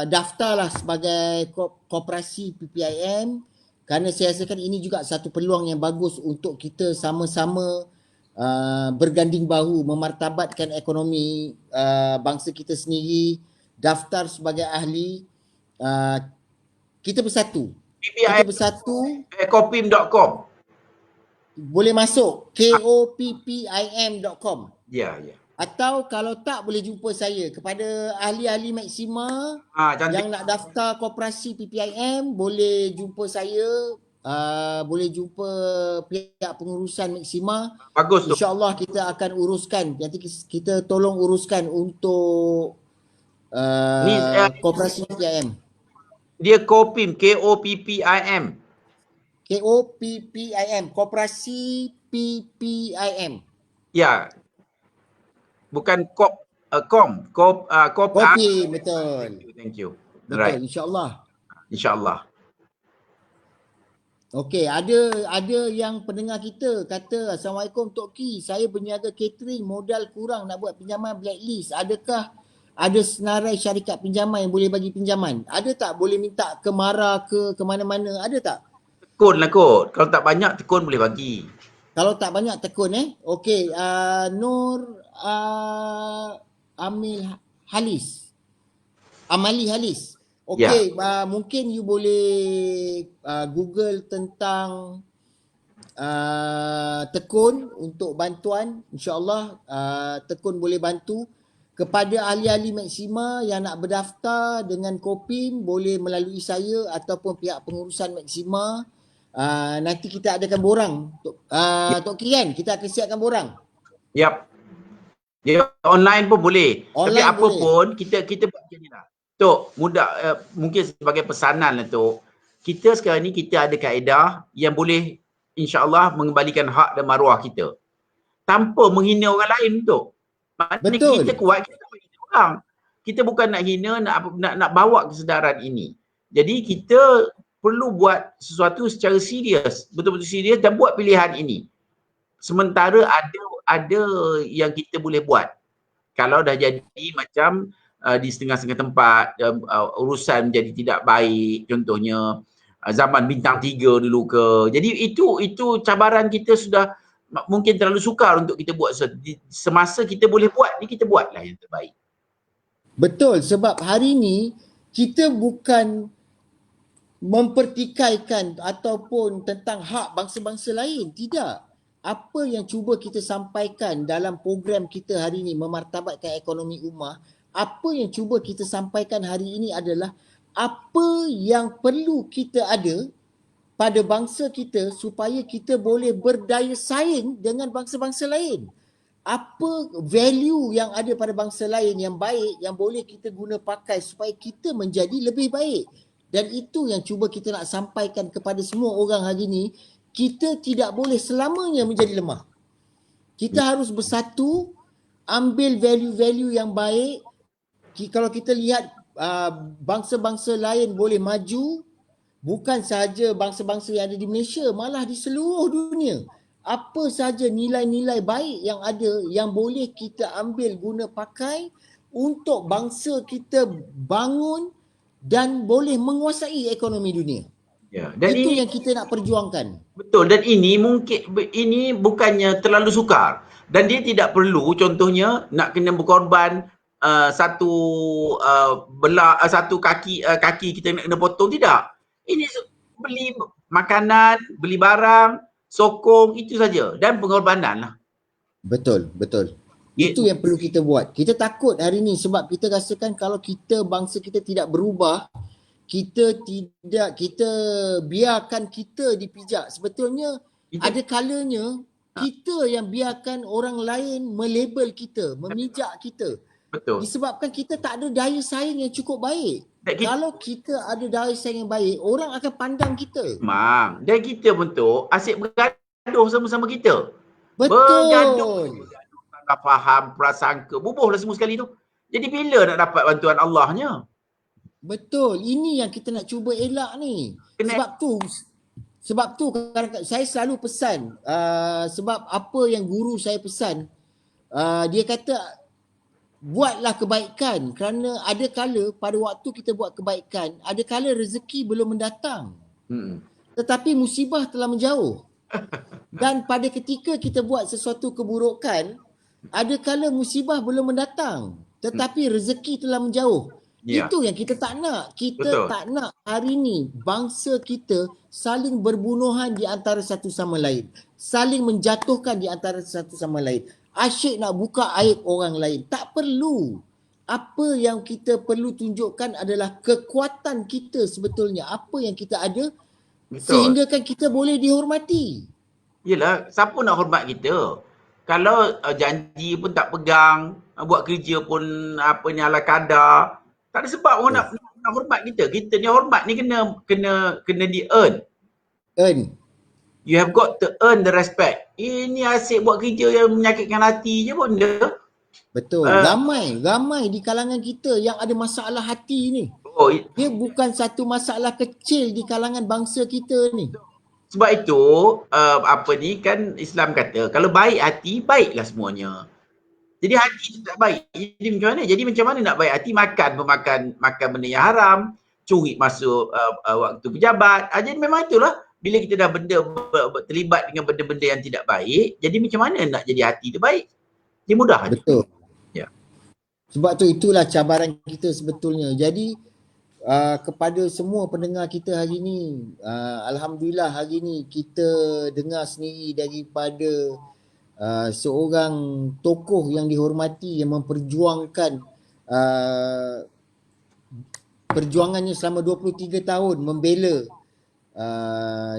daftarlah sebagai koperasi PPIM, kerana saya rasakan ini juga satu peluang yang bagus untuk kita sama-sama berganding bahu memartabatkan ekonomi bangsa kita sendiri daftar sebagai ahli, kita bersatu. PPI, Kita bersatu, kopim.com. boleh masuk koppim.com. Ya, ya. Atau kalau tak, boleh jumpa saya. Kepada ahli-ahli Maxima Cantik. yang nak daftar koperasi PPIM, boleh jumpa saya. Boleh jumpa pihak pengurusan Maxima. Bagus tu. InsyaAllah kita akan uruskan. Nanti kita tolong uruskan untuk koperasi PPIM. Dia kopim, KOPPIM. KOPPIM, koperasi PPIM. Ya. Bukan kom. Kopi, betul. Thank you. Betul, Right. insyaAllah. InsyaAllah. Okey, ada yang pendengar kita kata, Assalamualaikum Tok Ki, saya berniaga catering, modal kurang nak buat pinjaman blacklist. Adakah ada senarai syarikat pinjaman yang boleh bagi pinjaman? Ada tak? Boleh minta ke Mara ke mana-mana? Ada tak? Tekun lah kot. Kalau tak banyak, tekun boleh bagi. Kalau tak banyak tekun Okey, Nur Amali Halis. Okey, mungkin you boleh Google tentang tekun untuk bantuan. InsyaAllah tekun boleh bantu. Kepada ahli-ahli Maxima yang nak berdaftar dengan Kopim, boleh melalui saya ataupun pihak pengurusan Maxima. Nanti kita adakan borang. Tok Ki kan, kita akan siapkan borang. Yap. Dia online pun boleh. Online tapi apa boleh. pun kita buat macam ni lah. Tok, mungkin sebagai pesanan lah Tok. Kita sekarang ni kita ada kaedah yang boleh insya-Allah mengembalikan hak dan maruah kita. Tanpa menghina orang lain Tok. Maknanya Betul. kita kuat, kita tak menghina orang. Kita bukan nak hina, nak bawa kesedaran ini. Jadi kita perlu buat sesuatu secara serius, betul-betul serius dan buat pilihan ini. Sementara ada yang kita boleh buat. Kalau dah jadi macam di setengah-setengah tempat urusan menjadi tidak baik, contohnya zaman bintang 3 dulu ke. Jadi itu cabaran kita sudah mungkin terlalu sukar untuk kita buat. Semasa kita boleh buat ni, kita buatlah yang terbaik. Betul, sebab hari ni kita bukan mempertikaikan ataupun tentang hak bangsa-bangsa lain. Tidak. Apa yang cuba kita sampaikan dalam program kita hari ini, memartabatkan ekonomi ummah, apa yang cuba kita sampaikan hari ini adalah apa yang perlu kita ada pada bangsa kita supaya kita boleh berdaya saing dengan bangsa-bangsa lain. Apa value yang ada pada bangsa lain yang baik yang boleh kita guna pakai supaya kita menjadi lebih baik. Dan itu yang cuba kita nak sampaikan kepada semua orang hari ini. Kita tidak boleh selamanya menjadi lemah. Kita harus bersatu, ambil value-value yang baik. Kalau kita lihat bangsa-bangsa lain boleh maju, bukan sahaja bangsa-bangsa yang ada di Malaysia, malah di seluruh dunia. Apa sahaja nilai-nilai baik yang ada yang boleh kita ambil guna pakai untuk bangsa kita bangun dan boleh menguasai ekonomi dunia. Ya, dan itu ini yang kita nak perjuangkan. betul, dan ini bukannya terlalu sukar dan dia tidak perlu contohnya nak kena berkorban satu kaki kita nak kena potong, tidak. Ini beli makanan, beli barang, sokong, itu saja dan pengorbanan lah. Betul. Itu yang perlu kita buat. Kita takut hari ni sebab kita rasakan kalau bangsa kita tidak berubah, kita biarkan kita dipijak. Sebetulnya ada kalanya kita yang biarkan orang lain melabel kita, memijak kita. Betul. Disebabkan kita tak ada daya saing yang cukup baik. Kalau kita ada daya saing yang baik, orang akan pandang kita. Memang. Dan kita pun tu asyik bergaduh sama-sama kita. Betul. Bergaduh. Tak faham, prasangka, bubuhlah semua sekali tu. Jadi bila nak dapat bantuan Allahnya? Betul. Ini yang kita nak cuba elak ni. Sebab tu kadang-kadang saya selalu pesan, sebab apa yang guru saya pesan, dia kata buatlah kebaikan kerana ada kala pada waktu kita buat kebaikan, ada kala rezeki belum mendatang. Tetapi musibah telah menjauh. Dan pada ketika kita buat sesuatu keburukan, ada kala musibah belum mendatang tetapi rezeki telah menjauh. Ya, Itu yang kita tak nak. Kita betul. tak nak hari ni bangsa kita saling berbunuhan di antara satu sama lain. Saling menjatuhkan di antara satu sama lain. Asyik nak buka aib orang lain. Tak perlu. Apa yang kita perlu tunjukkan adalah kekuatan kita sebetulnya. Apa yang kita ada Betul. sehingga kan kita boleh dihormati. Yelah, siapa nak hormat kita? Kalau janji pun tak pegang, buat kerja pun apa ni ala kadar, tak ada sebab orang Yes. nak hormat kita. Kita ni hormat ni kena di earn. Earn. You have got to earn the respect. Ini asyik buat kerja yang menyakitkan hati je pun dia. Betul. Ramai di kalangan kita yang ada masalah hati ni. Oh, Dia bukan satu masalah kecil di kalangan bangsa kita ni. sebab itu apa ni kan Islam kata kalau baik hati baiklah semuanya. Jadi hati tu tak baik. Jadi macam mana? Jadi macam mana nak baik hati makan benda yang haram, curi masuk waktu pejabat. Jadi memang itulah bila kita dah terlibat dengan benda-benda yang tidak baik, jadi macam mana nak jadi hati tu baik? Dia mudah aja. Betul. Ya. Sebab tu itulah cabaran kita sebetulnya. Jadi kepada semua pendengar kita hari ni, alhamdulillah hari ni kita dengar sendiri daripada seorang tokoh yang dihormati yang memperjuangkan perjuangannya selama 23 tahun membela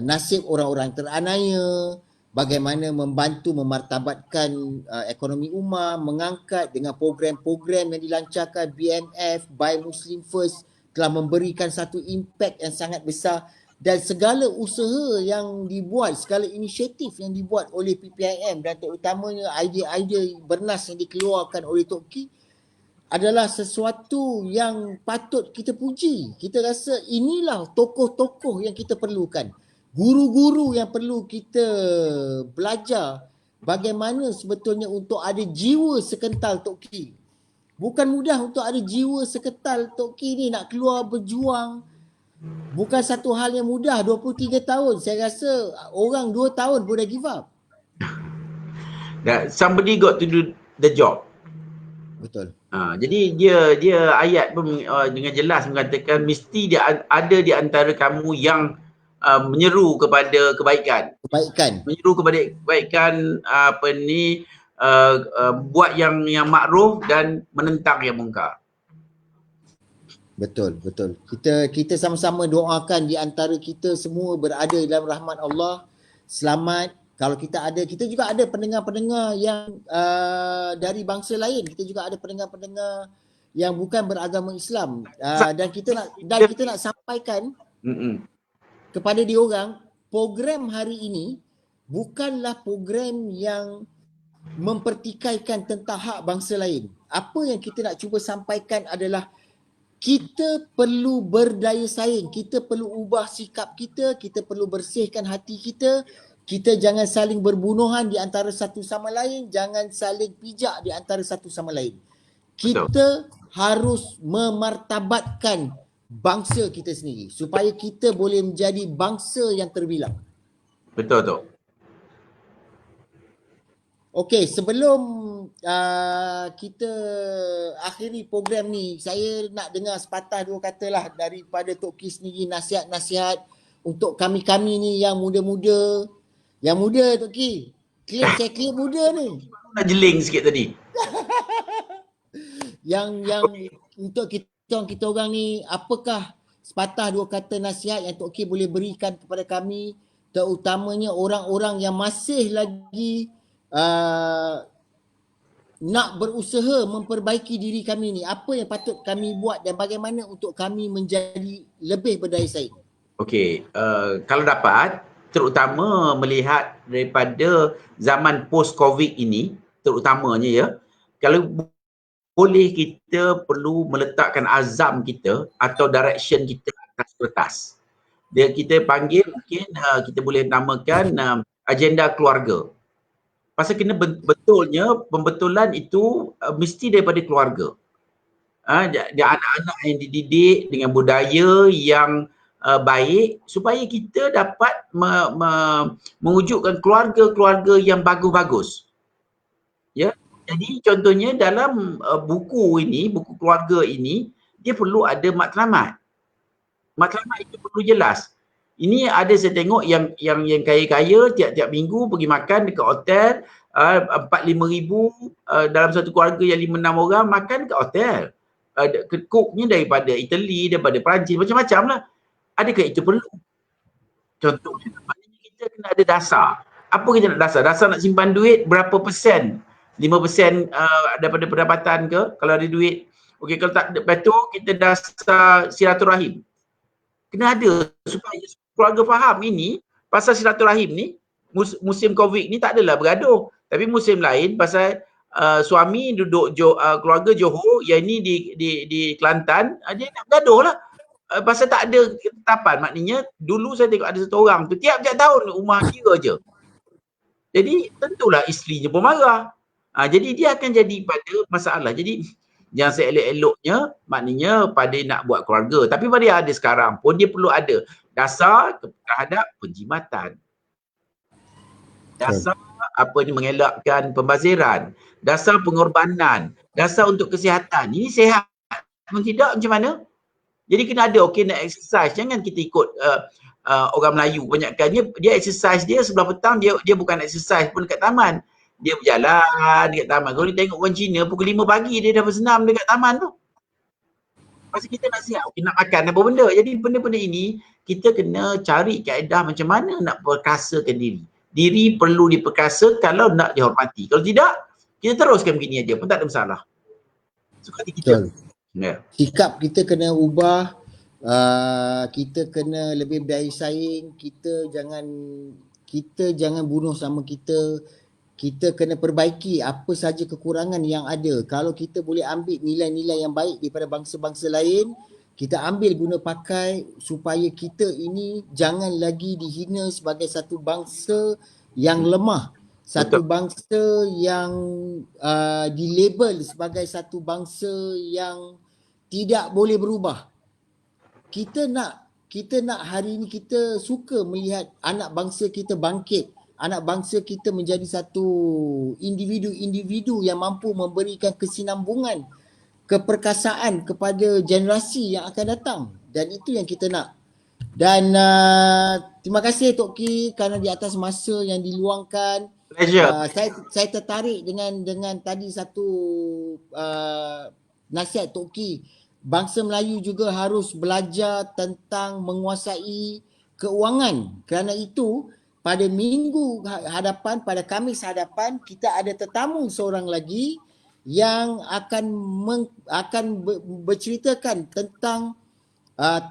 nasib orang-orang teranaya, bagaimana membantu memartabatkan ekonomi ummah, mengangkat dengan program-program yang dilancarkan BMF, Buy Muslim First telah memberikan satu impak yang sangat besar, dan segala usaha yang dibuat, segala inisiatif yang dibuat oleh PPIM dan terutamanya idea-idea bernas yang dikeluarkan oleh Tok Ki adalah sesuatu yang patut kita puji. Kita rasa inilah tokoh-tokoh yang kita perlukan. Guru-guru yang perlu kita belajar bagaimana sebetulnya untuk ada jiwa sekental Tok Ki. Bukan mudah untuk ada jiwa sekental Tok Ki ni nak keluar berjuang. Bukan satu hal yang mudah. 23 tahun. Saya rasa orang 2 tahun pun dah give up. Somebody got to do the job. Betul. Jadi dia ayat pun dengan jelas mengatakan mesti dia ada di antara kamu yang menyeru kepada kebaikan. Menyeru kepada kebaikan buat yang makruf dan menentang yang mungkar. Betul. Kita sama-sama doakan di antara kita semua berada dalam rahmat Allah, selamat. Kalau kita juga ada pendengar-pendengar yang dari bangsa lain. Kita juga ada pendengar-pendengar yang bukan beragama Islam. Dan kita nak sampaikan kepada diorang, program hari ini bukanlah program yang mempertikaikan tentang hak bangsa lain. Apa yang kita nak cuba sampaikan adalah kita perlu berdaya saing, kita perlu ubah sikap kita, kita perlu bersihkan hati kita. Kita jangan saling berbunuhan di antara satu sama lain, jangan saling pijak di antara satu sama lain. Kita harus memartabatkan bangsa kita sendiri supaya kita boleh menjadi bangsa yang terbilang. Betul tu. Okey, sebelum kita akhiri program ni, saya nak dengar sepatah dua kata lah daripada Tok Ki sendiri, nasihat-nasihat untuk kami-kami ni yang muda-muda. Yang muda Tok Ki. Saya claim muda ni. Nak jeling sikit tadi. yang untuk kita orang ni, apakah sepatah dua kata nasihat yang Tok Ki boleh berikan kepada kami, terutamanya orang-orang yang masih lagi nak berusaha memperbaiki diri kami ni. Apa yang patut kami buat dan bagaimana untuk kami menjadi lebih berdaya saing? Okey, kalau dapat, terutama melihat daripada zaman post-COVID ini, terutamanya ya, kalau boleh kita perlu meletakkan azam kita atau direction kita atas kertas. Kita panggil mungkin kita boleh namakan agenda keluarga. Pasal kena pembetulan itu mesti daripada keluarga. Dia anak-anak yang dididik dengan budaya yang baik supaya kita dapat mewujudkan keluarga-keluarga yang bagus-bagus. Ya. Jadi contohnya dalam buku keluarga ini, dia perlu ada matlamat. Matlamat itu perlu jelas. Ini ada saya tengok yang kaya-kaya tiap-tiap minggu pergi makan dekat hotel 4-5 ribu dalam satu keluarga yang 5-6 orang makan dekat hotel. Cooknya daripada Itali, daripada Perancis, macam-macam lah. Adakah itu perlu? Contohnya, maknanya kita kena ada dasar. Apa kita nak dasar? Dasar nak simpan duit berapa persen? 5% daripada pendapatan ke? Kalau ada duit. Okey, kalau tak, lepas tu kita dasar silaturahim. Kena ada supaya keluarga faham ini pasal silaturahim ni. Musim COVID ni tak adalah bergaduh. Tapi musim lain pasal suami duduk keluarga Johor, yang ni di Kelantan, dia nak bergaduh lah. Pasal tak ada ketetapan. Maknanya dulu saya tengok ada satu orang tu tiap-tiap tahun rumah dia je. Jadi tentulah isterinya pun marah. Jadi dia akan jadi pada masalah. Jadi yang seelok-eloknya maknanya pada nak buat keluarga. Tapi pada yang ada sekarang pun dia perlu ada dasar terhadap penjimatan. Dasar apa ni, mengelakkan pembaziran. Dasar pengorbanan. Dasar untuk kesihatan. Ini sihat pun tidak, macam mana? Jadi kena ada, okey nak exercise. Jangan kita ikut orang Melayu. Banyakkannya dia exercise dia sebelah petang, dia bukan exercise pun dekat taman. Dia berjalan dekat taman. Kalau dia tengok orang Cina pukul 5 pagi dia dah bersenam dekat taman tu. Pasal kita nak siap, okay, nak makan apa benda. Jadi benda-benda ini kita kena cari kaedah macam mana nak perkasakan diri. Diri perlu diperkasa kalau nak dihormati. Kalau tidak, kita teruskan begini aja pun tak ada masalah. Suka hati kita. Yeah. Sikap kita kena ubah. Kita kena lebih berdaya saing. Kita jangan bunuh sama kita. Kita kena perbaiki apa saja kekurangan yang ada. Kalau kita boleh ambil nilai-nilai yang baik daripada bangsa-bangsa lain, kita ambil guna pakai supaya kita ini jangan lagi dihina sebagai satu bangsa yang lemah. Satu bangsa yang dilabel sebagai satu bangsa yang tidak boleh berubah. Kita nak hari ini kita suka melihat anak bangsa kita bangkit. Anak bangsa kita menjadi satu individu-individu yang mampu memberikan kesinambungan, keperkasaan kepada generasi yang akan datang. Dan itu yang kita nak. Dan terima kasih Tok Ki kerana di atas masa yang diluangkan. Saya tertarik dengan tadi satu nasihat Tok Ki. Bangsa Melayu juga harus belajar tentang menguasai keuangan. Kerana itu pada minggu hadapan, pada Khamis hadapan, kita ada tetamu seorang lagi yang akan berceritakan tentang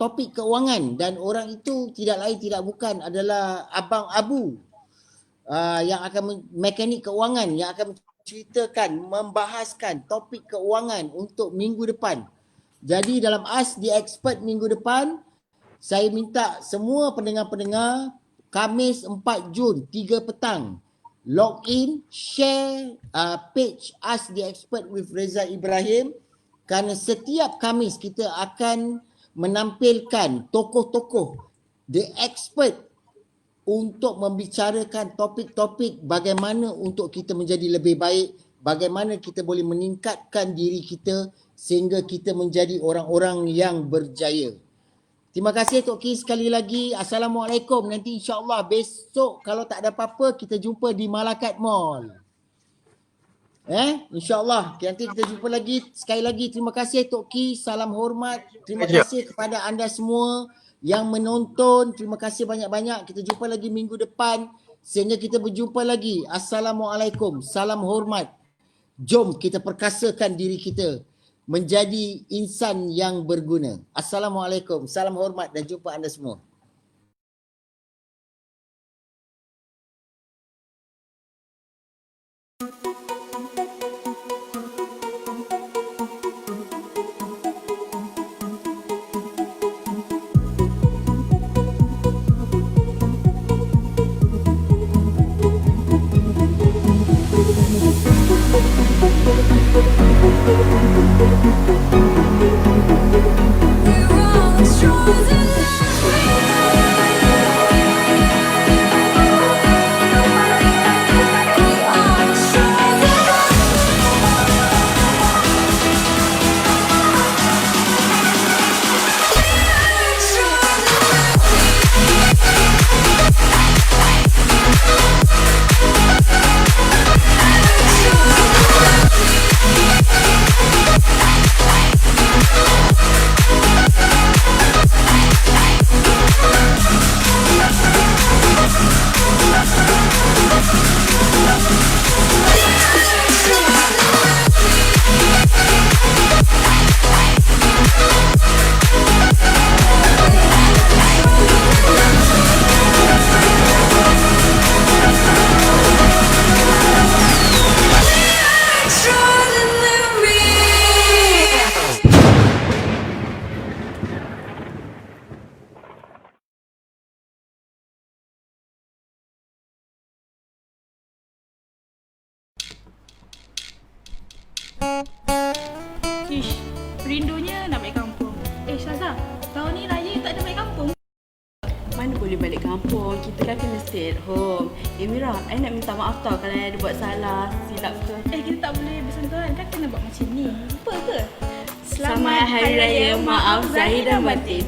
topik keuangan, dan orang itu tidak lain tidak bukan adalah Abang Abu yang akan mekanik keuangan yang akan menceritakan, membahaskan topik keuangan untuk minggu depan. Jadi dalam Ask the Expert minggu depan, saya minta semua pendengar-pendengar Khamis 4 Jun 3 petang log in, share page Ask the Expert with Reza Ibrahim, kerana setiap Khamis kita akan menampilkan tokoh-tokoh the expert untuk membicarakan topik-topik bagaimana untuk kita menjadi lebih baik, bagaimana kita boleh meningkatkan diri kita sehingga kita menjadi orang-orang yang berjaya. Terima kasih Tok Ki sekali lagi. Assalamualaikum. Nanti insyaAllah besok kalau tak ada apa-apa kita jumpa di Malakat Mall. InsyaAllah nanti kita jumpa lagi. Sekali lagi terima kasih Tok Ki. Salam hormat. Terima kasih kepada anda semua yang menonton. Terima kasih banyak-banyak. Kita jumpa lagi minggu depan. Sehingga kita berjumpa lagi. Assalamualaikum. Salam hormat. Jom kita perkasakan diri kita menjadi insan yang berguna. Assalamualaikum. Salam hormat dan jumpa anda semua. We're all as strong as rindunya nak balik kampung. Syazah, tahun ni raya tak ada balik kampung. Mana boleh balik kampung, kita kan kena stay at home. Mira, I nak minta maaf tau kalau I ada buat salah, silap ke. Kita tak boleh bersentuhan, kan kena buat macam ni. Lupa ke? Selamat Hari Raya, maaf Zahir dan Batin.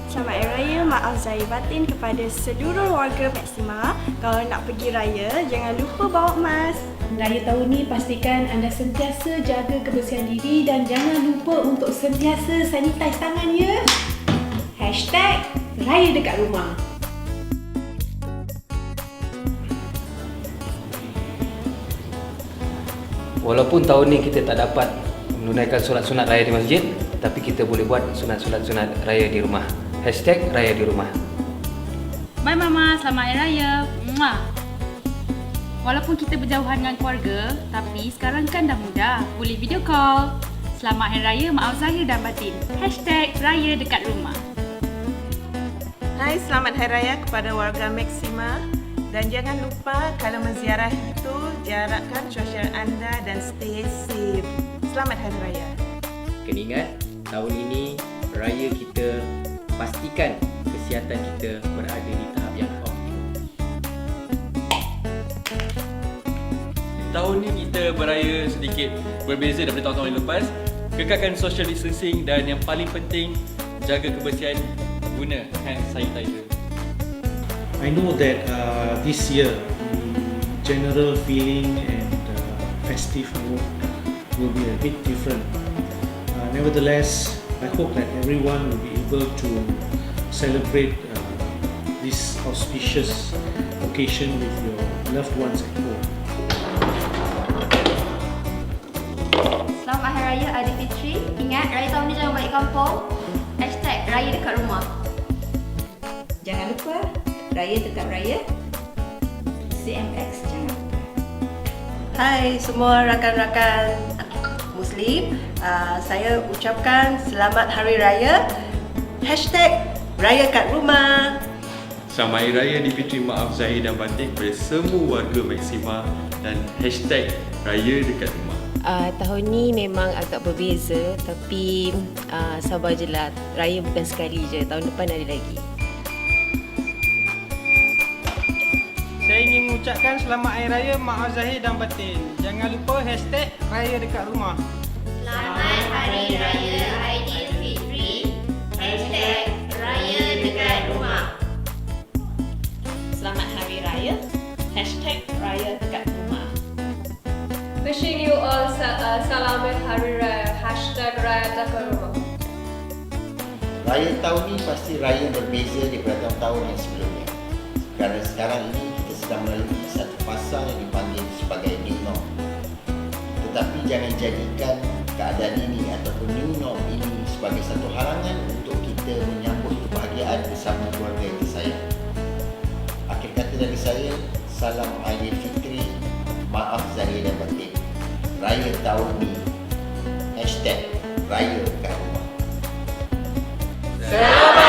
Selamat Hari Raya, maaf Zahir Batin kepada seluruh warga Maxima. Kalau nak pergi raya, jangan lupa bawa mask. Raya tahun ni pastikan anda sentiasa jaga kebersihan diri dan jangan lupa untuk sentiasa sanitize tangan ya. #Raya dekat rumah. Walaupun tahun ni kita tak dapat menunaikan solat sunat raya di masjid, tapi kita boleh buat sunat-sunat raya di rumah. #Raya di rumah. Bye Mama, selamat Hari Raya. Muah. Walaupun kita berjauhan dengan keluarga, tapi sekarang kan dah mudah, boleh video call. Selamat Hari Raya, maaf Zahir dan Batin. #Raya dekat rumah. Hai, selamat Hari Raya kepada warga Maxima. Dan jangan lupa kalau menziarah itu, jarakkan sosial anda dan stay safe. Selamat Hari Raya. Kena ingat, tahun ini raya kita pastikan kesihatan kita berada di tahap yang optimum. Tahun ni kita beraya sedikit berbeza daripada tahun-tahun yang lepas. Kekalkan social distancing dan yang paling penting, jaga kebersihan, guna hand sanitizer. I know that this year, general feeling and festive mood will be a bit different. Nevertheless, I hope that everyone will be able to celebrate this auspicious occasion with your loved ones at home. Selamat Hari Raya Aidilfitri. Ingat, raya tahun ni jangan balik kampung. #Raya dekat rumah. Jangan lupa, raya tetap raya. CMX jangan lupa. Hai semua rakan-rakan Muslim, saya ucapkan selamat Hari Raya. #Raya kat rumah. Selamat Hari Raya Aidilfitri, maaf Zahir dan Batin kepada semua warga Maxima dan #Raya dekat rumah. Tahun ni memang agak berbeza, tapi sabar je lah. Raya bukan sekali je, tahun depan ada lagi. Saya ingin mengucapkan selamat Hari Raya, maaf Zahir dan Batin. Jangan lupa #Raya dekat rumah. Selamat Hari Raya Aidilfitri. #Raya dekat rumah. Selamat Hari Raya. #Raya dekat rumah. Wishing you all selamat Hari Raya. #Raya dekat rumah. Raya tahun ni pasti raya berbeza daripada tahun-tahun yang sebelumnya. Kerana sekarang ini kita sedang melalui satu fasa yang dipanggil sebagai new norm. Tetapi jangan jadikan keadaan ini ataupun new norm ini sebagai satu halangan untuk kita menyambut kebahagiaan bersama keluarga yang tersayang. Akhir kata dari saya, salam Aidilfitri, maaf Zahir dan Batin. Raya tahun ni #Raya dekat rumah. Selamat